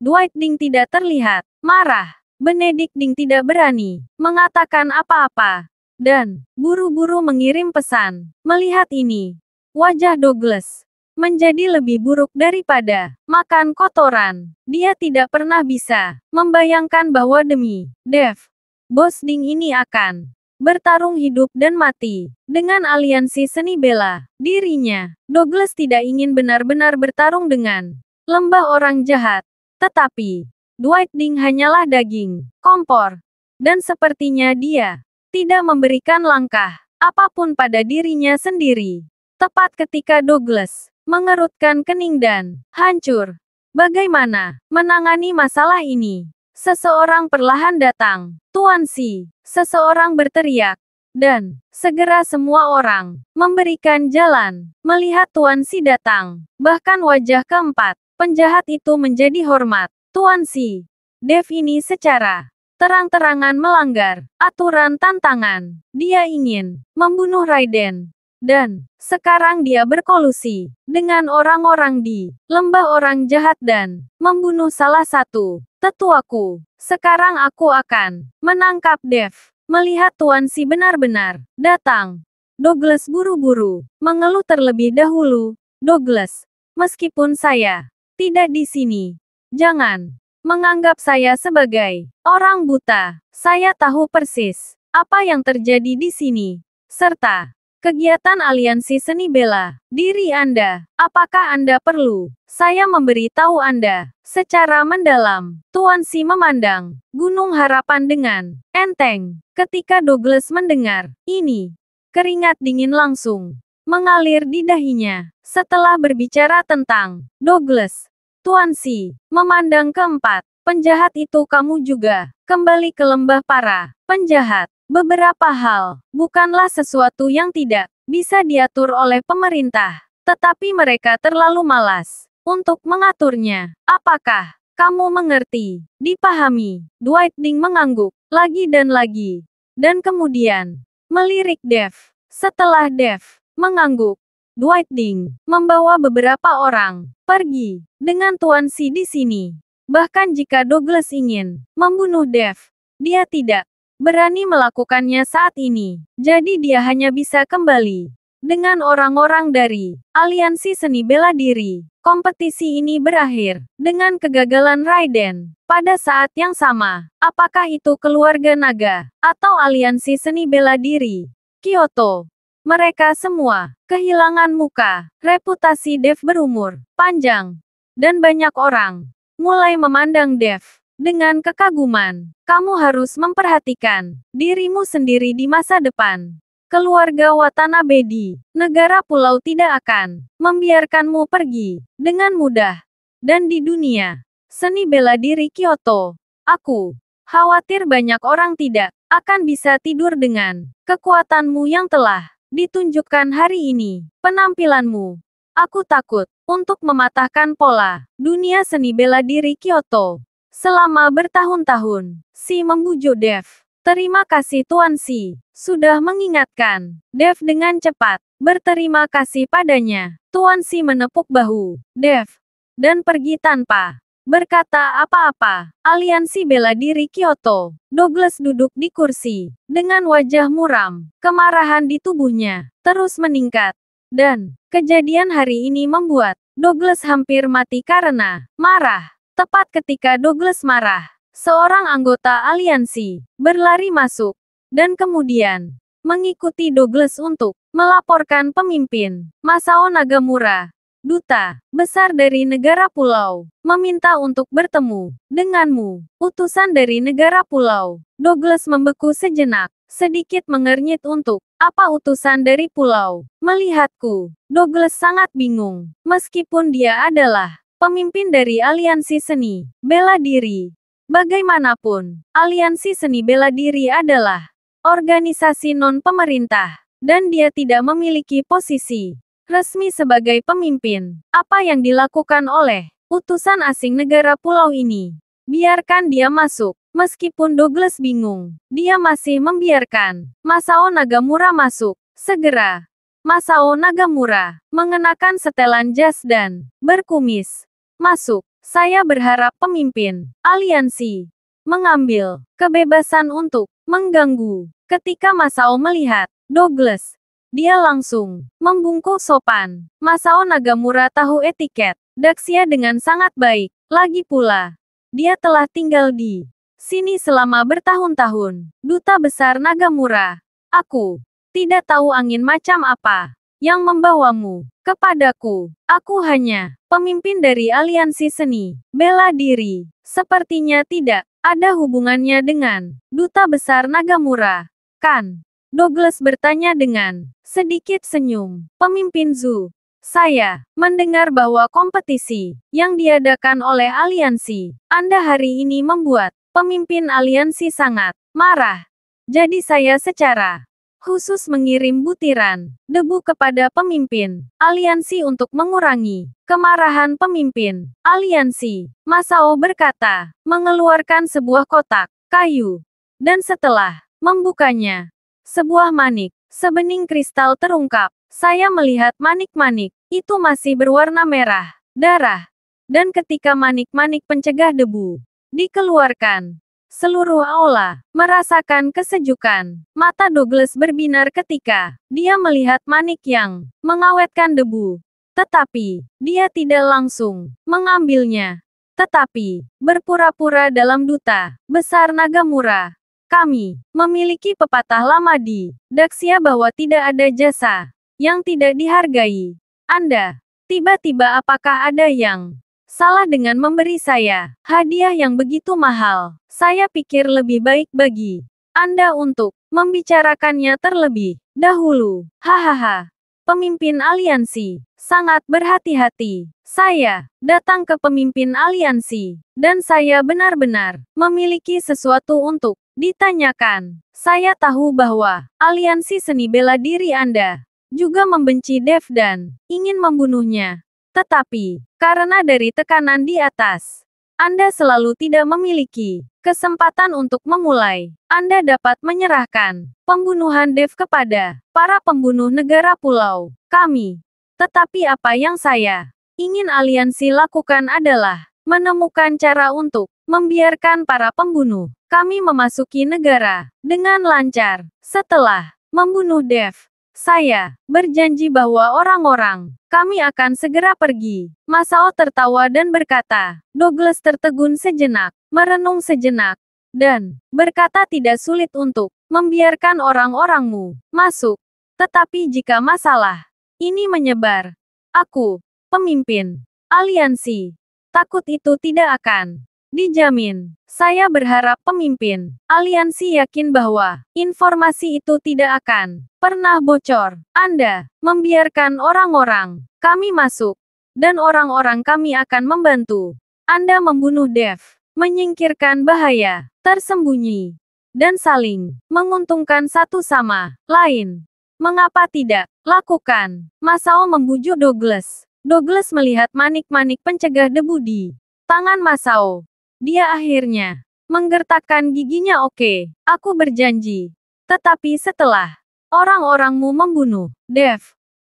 Dwight Ding tidak terlihat marah. Benedict Ding tidak berani mengatakan apa-apa dan buru-buru mengirim pesan. Melihat ini, wajah Douglas menjadi lebih buruk daripada makan kotoran. Dia tidak pernah bisa membayangkan bahwa demi Dev, Bos Ding ini akan bertarung hidup dan mati dengan aliansi seni bela dirinya. Douglas tidak ingin benar-benar bertarung dengan lembah orang jahat. Tetapi Dwight Ding hanyalah daging kompor. Dan sepertinya dia tidak memberikan langkah apapun pada dirinya sendiri. Tepat ketika Douglas mengerutkan kening dan hancur. Bagaimana menangani masalah ini? Seseorang perlahan datang. Tuan Si, seseorang berteriak. Dan segera semua orang memberikan jalan. Melihat Tuan Si datang, bahkan wajah keempat penjahat itu menjadi hormat. Tuan Si, Dev ini secara terang-terangan melanggar aturan tantangan. Dia ingin membunuh Raiden. Dan sekarang dia berkolusi dengan orang-orang di lembah orang jahat dan membunuh salah satu tetuaku. Sekarang aku akan menangkap Dev. Melihat Tuan Si benar-benar datang, Douglas buru-buru mengeluh terlebih dahulu. Douglas Meskipun saya tidak di sini, jangan menganggap saya sebagai orang buta. Saya tahu persis apa yang terjadi di sini, serta kegiatan aliansi seni bela diri Anda. Apakah Anda perlu saya memberitahu Anda secara mendalam? Tuan Si memandang Gunung Harapan dengan enteng. Ketika Douglas mendengar ini, keringat dingin langsung mengalir di dahinya. Setelah berbicara tentang Douglas, Tuan Si memandang keempat penjahat itu. Kamu juga kembali ke lembah para penjahat. Beberapa hal bukanlah sesuatu yang tidak bisa diatur oleh pemerintah, tetapi mereka terlalu malas untuk mengaturnya. Apakah kamu mengerti? Dipahami. Dwight Ding mengangguk lagi dan lagi, dan kemudian melirik Dev. Setelah Dev mengangguk, Dwight Ding membawa beberapa orang pergi dengan Tuan Si di sini. Bahkan jika Douglas ingin membunuh Dev, dia tidak berani melakukannya saat ini. Jadi dia hanya bisa kembali dengan orang-orang dari Aliansi Seni Bela Diri. Kompetisi ini berakhir dengan kegagalan Raiden. Pada saat yang sama, apakah itu keluarga naga atau Aliansi Seni Bela Diri Kyoto? Mereka semua kehilangan muka. Reputasi Dev berumur panjang, dan banyak orang mulai memandang Dev dengan kekaguman. Kamu harus memperhatikan dirimu sendiri di masa depan. Keluarga Watanabe di negara pulau tidak akan membiarkanmu pergi dengan mudah. Dan di dunia seni bela diri Kyoto, aku khawatir banyak orang tidak akan bisa tidur dengan kekuatanmu yang telah ditunjukkan hari ini. Penampilanmu, aku takut untuk mematahkan pola dunia seni bela diri Kyoto. Selama bertahun-tahun, Si membujuk Dev. Terima kasih Tuan Si, sudah mengingatkan. Dev dengan cepat berterima kasih padanya. Tuan Si menepuk bahu Dev dan pergi tanpa berkata apa-apa. Aliansi Bela Diri Kyoto. Douglas duduk di kursi dengan wajah muram. Kemarahan di tubuhnya terus meningkat, dan kejadian hari ini membuat Douglas hampir mati karena marah. Tepat ketika Douglas marah, seorang anggota aliansi berlari masuk dan kemudian mengikuti Douglas untuk melaporkan pemimpin Masao Nagamura, duta besar dari negara pulau, meminta untuk bertemu denganmu. Utusan dari negara pulau. Douglas membeku sejenak, sedikit mengernyit. Untuk apa utusan dari pulau melihatku? Douglas sangat bingung, meskipun dia adalah pemimpin dari Aliansi Seni Bela Diri. Bagaimanapun, Aliansi Seni Bela Diri adalah organisasi non-pemerintah, dan dia tidak memiliki posisi resmi sebagai pemimpin. Apa yang dilakukan oleh utusan asing negara pulau ini? Biarkan dia masuk. Meskipun Douglas bingung, dia masih membiarkan Masao Nagamura masuk. Segera, Masao Nagamura mengenakan setelan jas dan berkumis masuk. Saya berharap pemimpin aliansi mengambil kebebasan untuk mengganggu. Ketika Masao melihat Douglas, dia langsung membungkuk sopan. Masao Nagamura tahu etiket Daxia dengan sangat baik. Lagi pula, dia telah tinggal di sini selama bertahun-tahun. Duta Besar Nagamura, aku tidak tahu angin macam apa yang membawamu kepadaku. Aku hanya pemimpin dari Aliansi Seni Bela Diri. Sepertinya tidak ada hubungannya dengan Duta Besar Nagamura, kan? Douglas bertanya dengan sedikit senyum. Pemimpin Zhu, saya mendengar bahwa kompetisi yang diadakan oleh Aliansi Anda hari ini membuat pemimpin Aliansi sangat marah. Jadi saya secara khusus mengirim butiran debu kepada pemimpin aliansi untuk mengurangi kemarahan pemimpin aliansi. Masao berkata, mengeluarkan sebuah kotak kayu, dan setelah membukanya, sebuah manik sebening kristal terungkap. Saya melihat manik-manik itu masih berwarna merah darah, dan ketika manik-manik pencegah debu dikeluarkan, seluruh aula merasakan kesejukan. Mata Douglas berbinar ketika dia melihat manik yang mengawetkan debu. Tetapi, dia tidak langsung mengambilnya. Tetapi, berpura-pura dalam duta besar Nagamura. Kami memiliki pepatah lama di Daxia bahwa tidak ada jasa yang tidak dihargai. Anda, tiba-tiba apakah ada yang salah dengan memberi saya hadiah yang begitu mahal? Saya pikir lebih baik bagi Anda untuk membicarakannya terlebih dahulu. Hahaha. Pemimpin aliansi sangat berhati-hati. Saya datang ke pemimpin aliansi, dan saya benar-benar memiliki sesuatu untuk ditanyakan. Saya tahu bahwa aliansi seni bela diri Anda juga membenci Dev dan ingin membunuhnya. Tetapi, karena dari tekanan di atas, Anda selalu tidak memiliki kesempatan untuk memulai. Anda dapat menyerahkan pembunuhan Dev kepada para pembunuh negara pulau kami. Tetapi apa yang saya ingin aliansi lakukan adalah menemukan cara untuk membiarkan para pembunuh kami memasuki negara dengan lancar. Setelah membunuh Dev, saya berjanji bahwa orang-orang kami akan segera pergi. Masao tertawa dan berkata, Douglas tertegun sejenak, merenung sejenak, dan berkata tidak sulit untuk membiarkan orang-orangmu masuk. Tetapi jika masalah ini menyebar, aku, pemimpin aliansi, takut itu tidak akan dijamin. Saya berharap pemimpin aliansi yakin bahwa informasi itu tidak akan pernah bocor. Anda membiarkan orang-orang kami masuk, dan orang-orang kami akan membantu Anda membunuh Dev, menyingkirkan bahaya tersembunyi, dan saling menguntungkan satu sama lain. Mengapa tidak lakukan? Masao membujuk Douglas. Douglas melihat manik-manik pencegah debu di tangan Masao. Dia akhirnya menggertakkan giginya. Oke, aku berjanji. Tetapi setelah orang-orangmu membunuh Dev,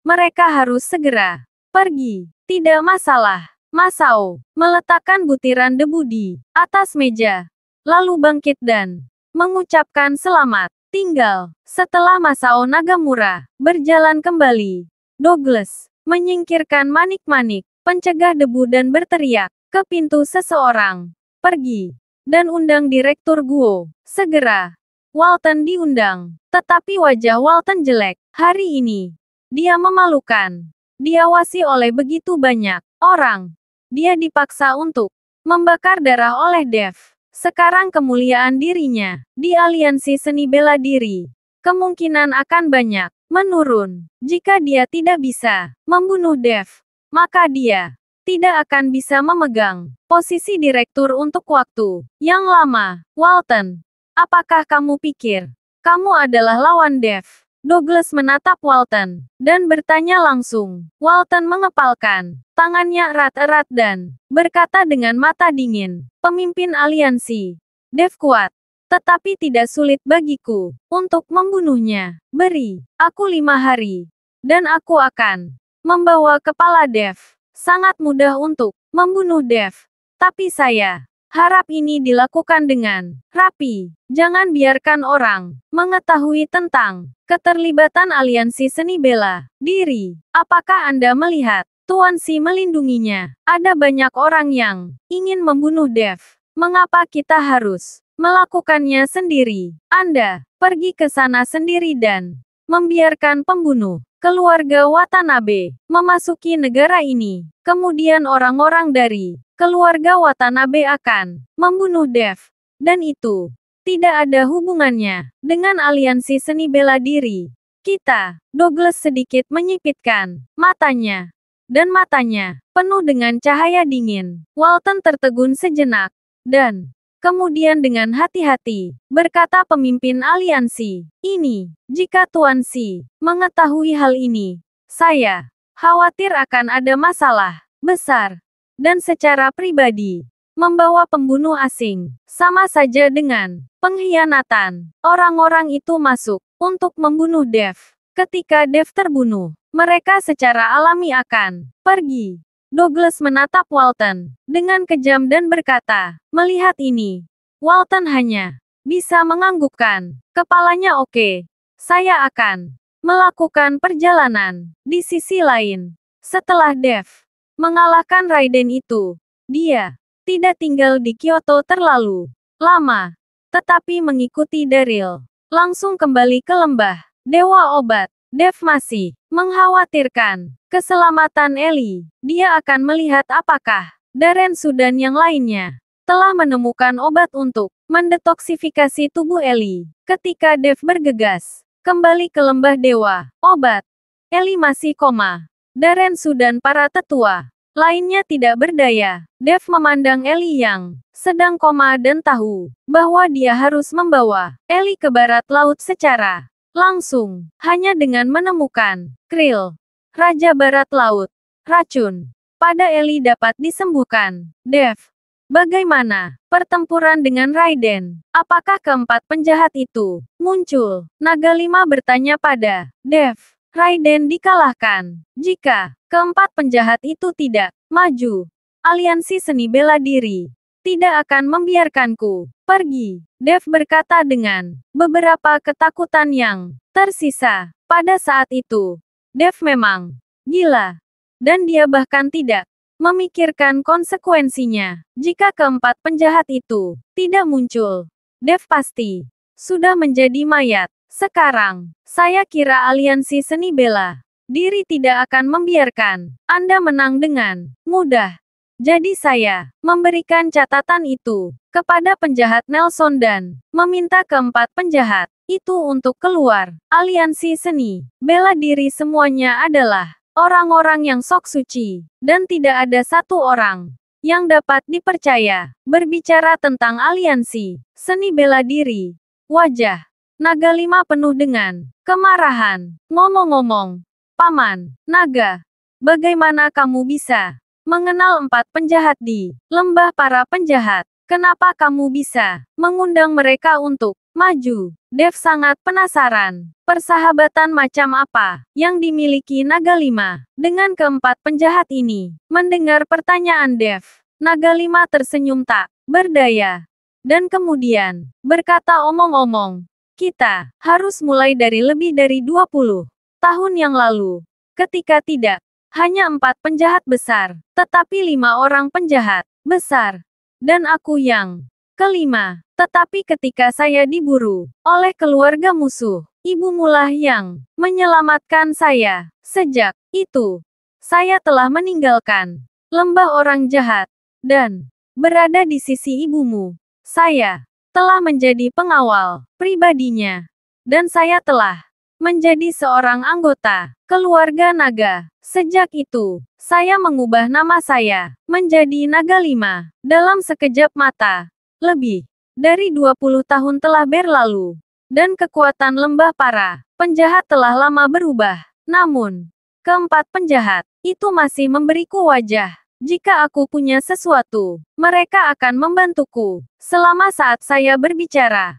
mereka harus segera pergi. Tidak masalah. Masao meletakkan butiran debu di atas meja, lalu bangkit dan mengucapkan selamat tinggal. Setelah Masao Nagamura berjalan kembali, Douglas menyingkirkan manik-manik pencegah debu dan berteriak ke pintu seseorang. Pergi dan undang Direktur Guo. Segera. Walton diundang. Tetapi wajah Walton jelek. Hari ini, dia memalukan. Diawasi oleh begitu banyak orang. Dia dipaksa untuk membakar darah oleh Dev. Sekarang kemuliaan dirinya di aliansi seni bela diri kemungkinan akan banyak menurun. Jika dia tidak bisa membunuh Dev, maka dia tidak akan bisa memegang posisi direktur untuk waktu yang lama. Walton, apakah kamu pikir kamu adalah lawan Dev? Douglas menatap Walton dan bertanya langsung. Walton mengepalkan tangannya erat-erat dan berkata dengan mata dingin, pemimpin aliansi, Dev kuat, tetapi tidak sulit bagiku untuk membunuhnya. Beri aku 5 hari, dan aku akan membawa kepala Dev. Sangat mudah untuk membunuh Dev, tapi saya harap ini dilakukan dengan rapi. Jangan biarkan orang mengetahui tentang keterlibatan aliansi seni bela diri. Apakah Anda melihat Tuan Si melindunginya? Ada banyak orang yang ingin membunuh Dev. Mengapa kita harus melakukannya sendiri? Anda pergi ke sana sendiri dan membiarkan pembunuh keluarga Watanabe memasuki negara ini. Kemudian orang-orang dari keluarga Watanabe akan membunuh Dev. Dan itu tidak ada hubungannya dengan aliansi seni bela diri kita. Douglas sedikit menyipitkan matanya, dan matanya penuh dengan cahaya dingin. Walton tertegun sejenak, dan kemudian dengan hati-hati berkata pemimpin aliansi ini, jika Tuan Si mengetahui hal ini, saya khawatir akan ada masalah besar. Dan secara pribadi, membawa pembunuh asing sama saja dengan pengkhianatan. Orang-orang itu masuk untuk membunuh Dev. Ketika Dev terbunuh, mereka secara alami akan pergi. Douglas menatap Walton dengan kejam dan berkata, melihat ini, Walton hanya bisa menganggukkan kepalanya. Oke, saya akan melakukan perjalanan di sisi lain. Setelah Dev mengalahkan Raiden itu, dia tidak tinggal di Kyoto terlalu lama, tetapi mengikuti Daryl langsung kembali ke lembah Dewa Obat. Dev masih mengkhawatirkan keselamatan Ellie. Dia akan melihat apakah Daren Sudan yang lainnya telah menemukan obat untuk mendetoksifikasi tubuh Ellie. Ketika Dev bergegas kembali ke lembah Dewa Obat, Ellie masih koma. Daren Sudan para tetua lainnya tidak berdaya. Dev memandang Ellie yang sedang koma dan tahu bahwa dia harus membawa Ellie ke barat laut secara langsung, hanya dengan menemukan Krill, Raja Barat Laut. Racun pada Ellie dapat disembuhkan. Dev, bagaimana pertempuran dengan Raiden? Apakah keempat penjahat itu muncul? Naga Lima bertanya pada Dev. Raiden dikalahkan. Jika keempat penjahat itu tidak maju, aliansi seni bela diri tidak akan membiarkanku pergi. Dev berkata dengan beberapa ketakutan yang tersisa. Pada saat itu, Dev memang gila. Dan dia bahkan tidak memikirkan konsekuensinya. Jika keempat penjahat itu tidak muncul, Dev pasti sudah menjadi mayat. Sekarang, saya kira aliansi seni bela diri tidak akan membiarkan Anda menang dengan mudah. Jadi saya memberikan catatan itu kepada penjahat Nelson dan meminta keempat penjahat itu untuk keluar. Aliansi seni bela diri semuanya adalah orang-orang yang sok suci, dan tidak ada satu orang yang dapat dipercaya berbicara tentang aliansi seni bela diri. Wajah Naga Lima penuh dengan kemarahan. Ngomong-ngomong, Paman Naga, bagaimana kamu bisa mengenal empat penjahat di lembah para penjahat? Kenapa kamu bisa mengundang mereka untuk maju? Dev sangat penasaran. Persahabatan macam apa yang dimiliki Naga Lima dengan keempat penjahat ini? Mendengar pertanyaan Dev, Naga Lima tersenyum tak berdaya. Dan kemudian berkata omong-omong, kita harus mulai dari lebih dari 20 tahun yang lalu. Ketika tidak hanya 4 penjahat besar, tetapi 5 orang penjahat besar. Dan aku yang kelima. Tetapi ketika saya diburu oleh keluarga musuh, ibumulah yang menyelamatkan saya. Sejak itu, saya telah meninggalkan lembah orang jahat dan berada di sisi ibumu. Saya telah menjadi pengawal pribadinya, dan saya telah menjadi seorang anggota keluarga naga. Sejak itu, saya mengubah nama saya menjadi Naga Lima. Dalam sekejap mata, lebih dari 20 tahun telah berlalu, dan kekuatan lembah para penjahat telah lama berubah. Namun, keempat penjahat itu masih memberiku wajah. Jika aku punya sesuatu, mereka akan membantuku. Selama saat saya berbicara,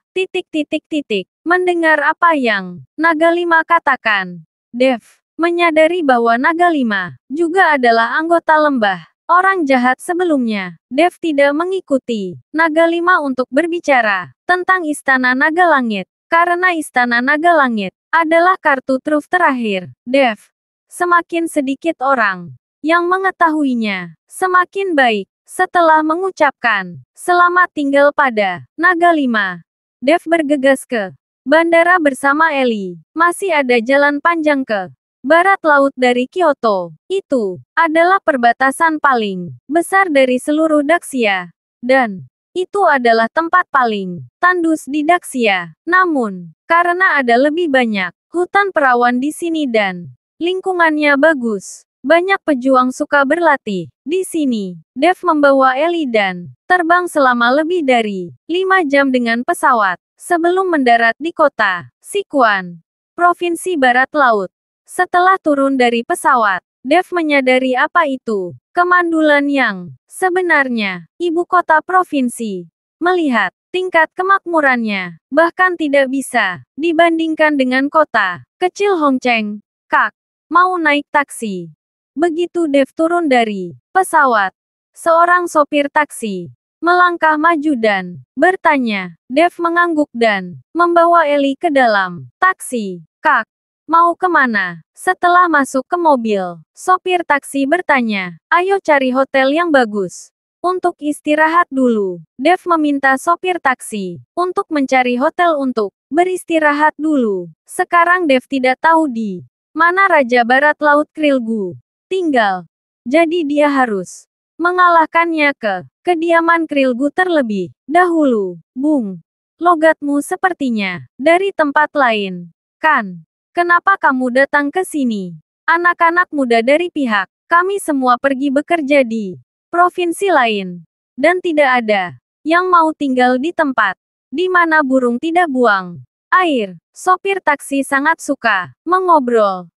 mendengar apa yang Naga Lima katakan, Dev menyadari bahwa Naga Lima juga adalah anggota lembah orang jahat sebelumnya. Dev tidak mengikuti Naga Lima untuk berbicara tentang Istana Naga Langit, karena Istana Naga Langit adalah kartu truf terakhir Dev. Semakin sedikit orang yang mengetahuinya, semakin baik. Setelah mengucapkan selamat tinggal pada Naga Lima, Dev bergegas ke bandara bersama Ellie. Masih ada jalan panjang ke barat laut dari Kyoto. Itu adalah perbatasan paling besar dari seluruh Daxia. Dan itu adalah tempat paling tandus di Daxia. Namun, karena ada lebih banyak hutan perawan di sini dan lingkungannya bagus, banyak pejuang suka berlatih di sini. Dev membawa Ellie dan terbang selama lebih dari 5 jam dengan pesawat sebelum mendarat di kota Sichuan, Provinsi Barat Laut. Setelah turun dari pesawat, Dev menyadari apa itu kemandulan yang sebenarnya. Ibu kota provinsi, melihat tingkat kemakmurannya, bahkan tidak bisa dibandingkan dengan kota kecil Hongcheng. Kak, mau naik taksi? Begitu Dev turun dari pesawat, seorang sopir taksi melangkah maju dan bertanya. Dev mengangguk dan membawa Ellie ke dalam taksi. Kak, Mau kemana? Setelah masuk ke mobil, sopir taksi bertanya, ayo cari hotel yang bagus. Untuk istirahat dulu, Dev meminta sopir taksi untuk mencari hotel untuk beristirahat dulu. Sekarang Dev tidak tahu di mana Raja Barat Laut Krilgu tinggal. Jadi dia harus mengalahkannya ke kediaman Krilgu terlebih dahulu. Bung, logatmu sepertinya dari tempat lain, kan? Kenapa kamu datang ke sini? Anak-anak muda dari pihak kami semua pergi bekerja di provinsi lain. Dan tidak ada yang mau tinggal di tempat di mana burung tidak buang air. Sopir taksi sangat suka mengobrol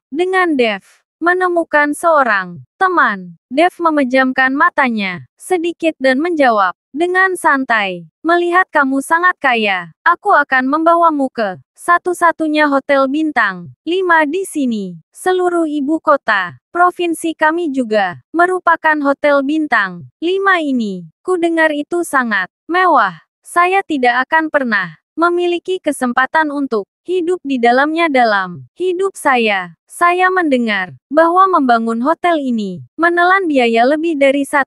dengan Dev. Menemukan seorang teman, Dev memejamkan matanya sedikit dan menjawab dengan santai. Melihat kamu sangat kaya, aku akan membawamu ke satu-satunya hotel bintang 5 di sini. Seluruh ibu kota, provinsi kami juga merupakan hotel bintang 5 ini. Ku dengar itu sangat mewah. Saya tidak akan pernah memiliki kesempatan untuk hidup di dalamnya dalam hidup saya. Saya mendengar bahwa membangun hotel ini menelan biaya lebih dari 1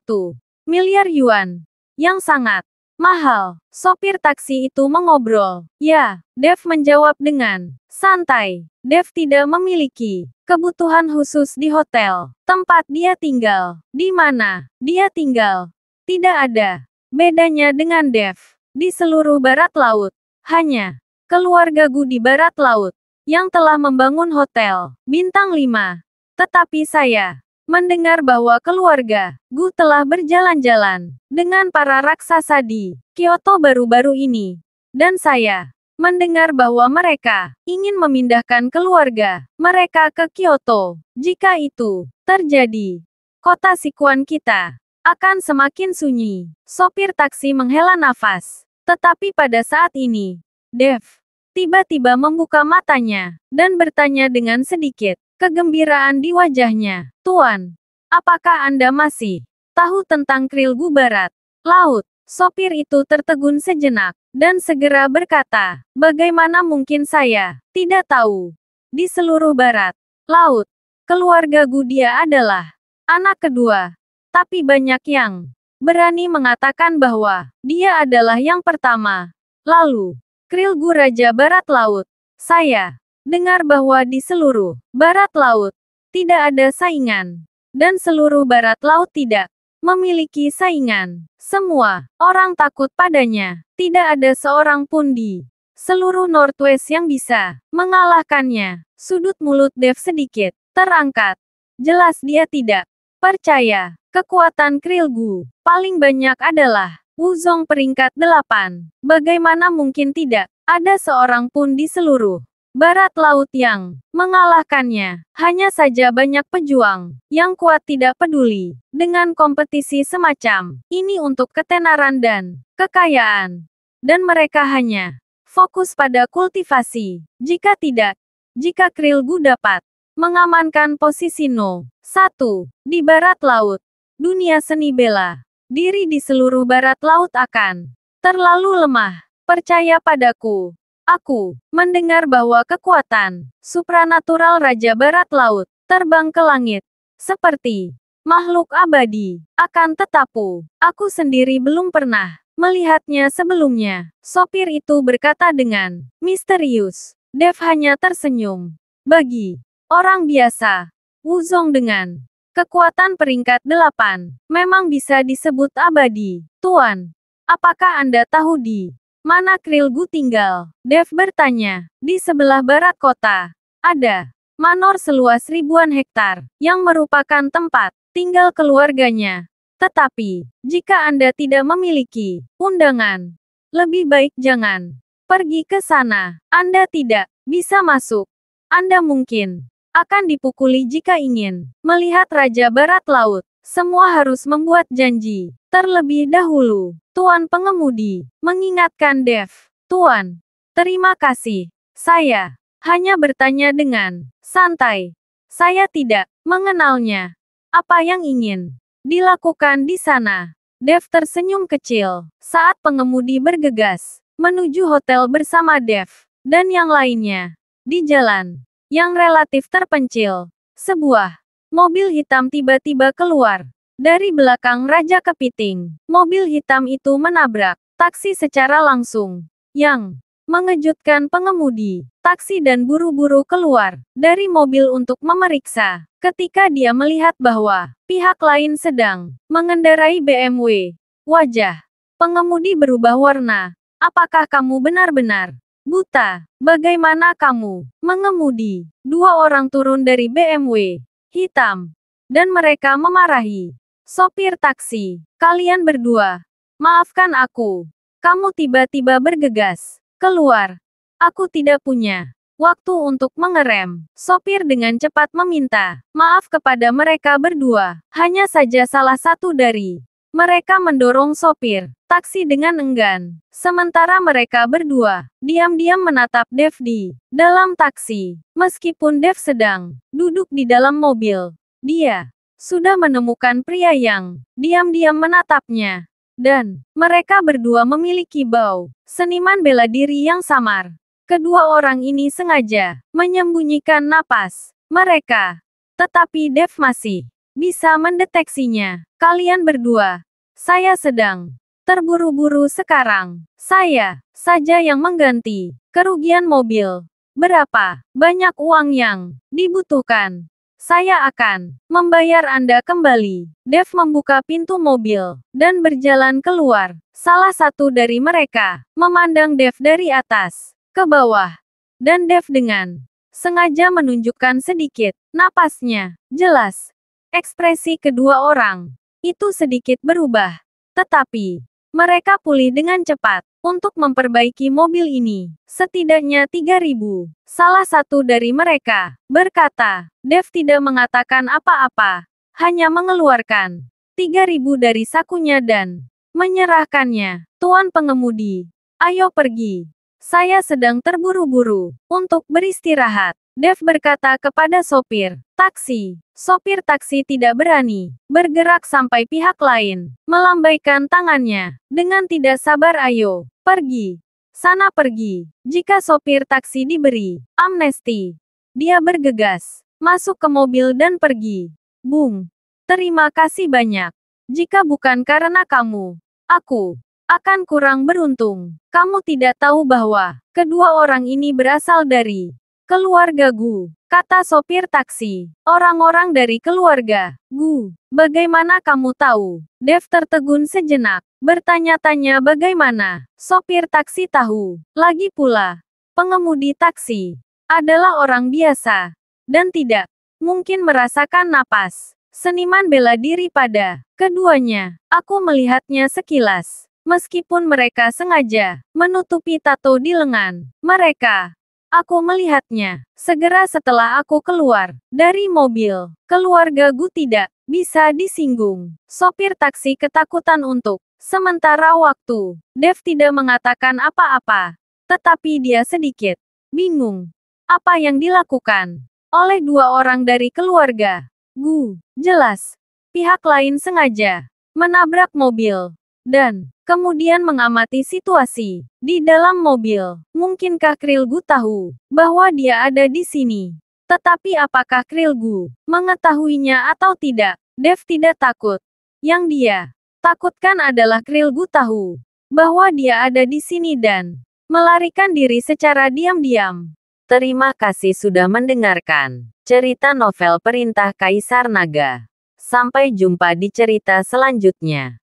miliar yuan. Yang sangat mahal. Sopir taksi itu mengobrol. Ya, Dev menjawab dengan santai. Dev tidak memiliki kebutuhan khusus di hotel tempat dia tinggal. Di mana dia tinggal tidak ada bedanya dengan Dev. Di seluruh barat laut, hanya keluarga Gu di barat laut yang telah membangun hotel bintang 5. Tetapi saya mendengar bahwa keluarga Gu telah berjalan-jalan dengan para raksasa di Kyoto baru-baru ini. Dan saya mendengar bahwa mereka ingin memindahkan keluarga mereka ke Kyoto. Jika itu terjadi, kota Sichuan kita akan semakin sunyi. Sopir taksi menghela nafas. Tetapi pada saat ini, Dev tiba-tiba membuka matanya dan bertanya dengan sedikit kegembiraan di wajahnya. Tuan, apakah Anda masih tahu tentang Krilgu Barat Laut? Sopir itu tertegun sejenak dan segera berkata, bagaimana mungkin saya tidak tahu? Di seluruh barat laut, keluarga Gudia adalah anak kedua. Tapi banyak yang berani mengatakan bahwa dia adalah yang pertama. Lalu, Krilgu Raja Barat Laut. Saya dengar bahwa di seluruh barat laut tidak ada saingan. Dan seluruh barat laut tidak memiliki saingan. Semua orang takut padanya. Tidak ada seorang pun di seluruh Northwest yang bisa mengalahkannya. Sudut mulut Dev sedikit terangkat. Jelas dia tidak percaya kekuatan Krilgu. Paling banyak adalah Wuzong peringkat 8. Bagaimana mungkin tidak ada seorang pun di seluruh barat laut yang mengalahkannya? Hanya saja banyak pejuang yang kuat tidak peduli dengan kompetisi semacam ini untuk ketenaran dan kekayaan. Dan mereka hanya fokus pada kultivasi. Jika Krilgu dapat mengamankan posisi No. 1 di barat laut, dunia seni bela diri di seluruh barat laut akan terlalu lemah. Percaya padaku. Aku mendengar bahwa kekuatan supranatural Raja Barat Laut terbang ke langit seperti makhluk abadi. Akan tetapi, aku sendiri belum pernah melihatnya sebelumnya. Sopir itu berkata dengan misterius. Dev hanya tersenyum. Bagi orang biasa, Wuzong dengan kekuatan peringkat 8 memang bisa disebut abadi. Tuan, apakah Anda tahu di mana Krilgu tinggal? Dev bertanya. Di sebelah barat kota, ada manor seluas ribuan hektar, yang merupakan tempat tinggal keluarganya. Tetapi, jika Anda tidak memiliki undangan, lebih baik jangan pergi ke sana. Anda tidak bisa masuk. Anda mungkin akan dipukuli jika ingin melihat Raja Barat Laut. Semua harus membuat janji terlebih dahulu. Tuan pengemudi mengingatkan Dev. Tuan, terima kasih. Saya hanya bertanya dengan santai. Saya tidak mengenalnya. Apa yang ingin dilakukan di sana? Dev tersenyum kecil saat pengemudi bergegas menuju hotel bersama Dev dan yang lainnya. Di jalan yang relatif terpencil, sebuah mobil hitam tiba-tiba keluar dari belakang Raja Kepiting. Mobil hitam itu menabrak taksi secara langsung, yang mengejutkan pengemudi taksi dan buru-buru keluar dari mobil untuk memeriksa. Ketika dia melihat bahwa pihak lain sedang mengendarai BMW, wajah pengemudi berubah warna. Apakah kamu benar-benar buta? Bagaimana kamu mengemudi? Dua orang turun dari BMW hitam, dan mereka memarahi sopir taksi. Kalian berdua, maafkan aku. Kamu tiba-tiba bergegas keluar. Aku tidak punya waktu untuk mengerem. Sopir dengan cepat meminta maaf kepada mereka berdua. Hanya saja salah satu dari mereka mendorong sopir taksi dengan enggan. Sementara mereka berdua diam-diam menatap Dev di dalam taksi. Meskipun Dev sedang duduk di dalam mobil, dia sudah menemukan pria yang diam-diam menatapnya. Dan mereka berdua memiliki bau seniman bela diri yang samar. Kedua orang ini sengaja menyembunyikan napas mereka. Tetapi Dev masih bisa mendeteksinya. Kalian berdua, saya sedang terburu-buru sekarang. Saya saja yang mengganti kerugian mobil. Berapa banyak uang yang dibutuhkan? Saya akan membayar Anda kembali. Dev membuka pintu mobil dan berjalan keluar. Salah satu dari mereka memandang Dev dari atas ke bawah, dan Dev dengan sengaja menunjukkan sedikit napasnya. Jelas, ekspresi kedua orang itu sedikit berubah, tetapi mereka pulih dengan cepat untuk memperbaiki mobil ini. Setidaknya 3.000. Salah satu dari mereka berkata. Dev tidak mengatakan apa-apa, hanya mengeluarkan 3.000 dari sakunya dan menyerahkannya. Tuan pengemudi, ayo pergi. Saya sedang terburu-buru untuk beristirahat. Dev berkata kepada sopir taksi. Sopir taksi tidak berani bergerak sampai pihak lain melambaikan tangannya dengan tidak sabar. Ayo, pergi. Sana pergi. Jika sopir taksi diberi amnesti, dia bergegas masuk ke mobil dan pergi. Bung, terima kasih banyak. Jika bukan karena kamu, aku akan kurang beruntung. Kamu tidak tahu bahwa kedua orang ini berasal dari keluarga Gu, kata sopir taksi. Orang-orang dari keluarga Gu. Bagaimana kamu tahu? Dev tertegun sejenak, bertanya-tanya bagaimana sopir taksi tahu. Lagi pula, pengemudi taksi adalah orang biasa dan tidak mungkin merasakan napas seniman bela diri pada keduanya. Aku melihatnya sekilas. Meskipun mereka sengaja menutupi tato di lengan mereka, aku melihatnya segera setelah aku keluar dari mobil. Keluarga Gu tidak bisa disinggung. Sopir taksi ketakutan untuk sementara waktu. Dev tidak mengatakan apa-apa, tetapi dia sedikit bingung apa yang dilakukan oleh dua orang dari keluarga Gu. Jelas, pihak lain sengaja menabrak mobil dan kemudian mengamati situasi di dalam mobil. Mungkinkah Krill Gu tahu bahwa dia ada di sini? Tetapi apakah Krill Gu mengetahuinya atau tidak? Dev tidak takut. Yang dia takutkan adalah Krill Gu tahu bahwa dia ada di sini dan melarikan diri secara diam-diam. Terima kasih sudah mendengarkan cerita novel Perintah Kaisar Naga. Sampai jumpa di cerita selanjutnya.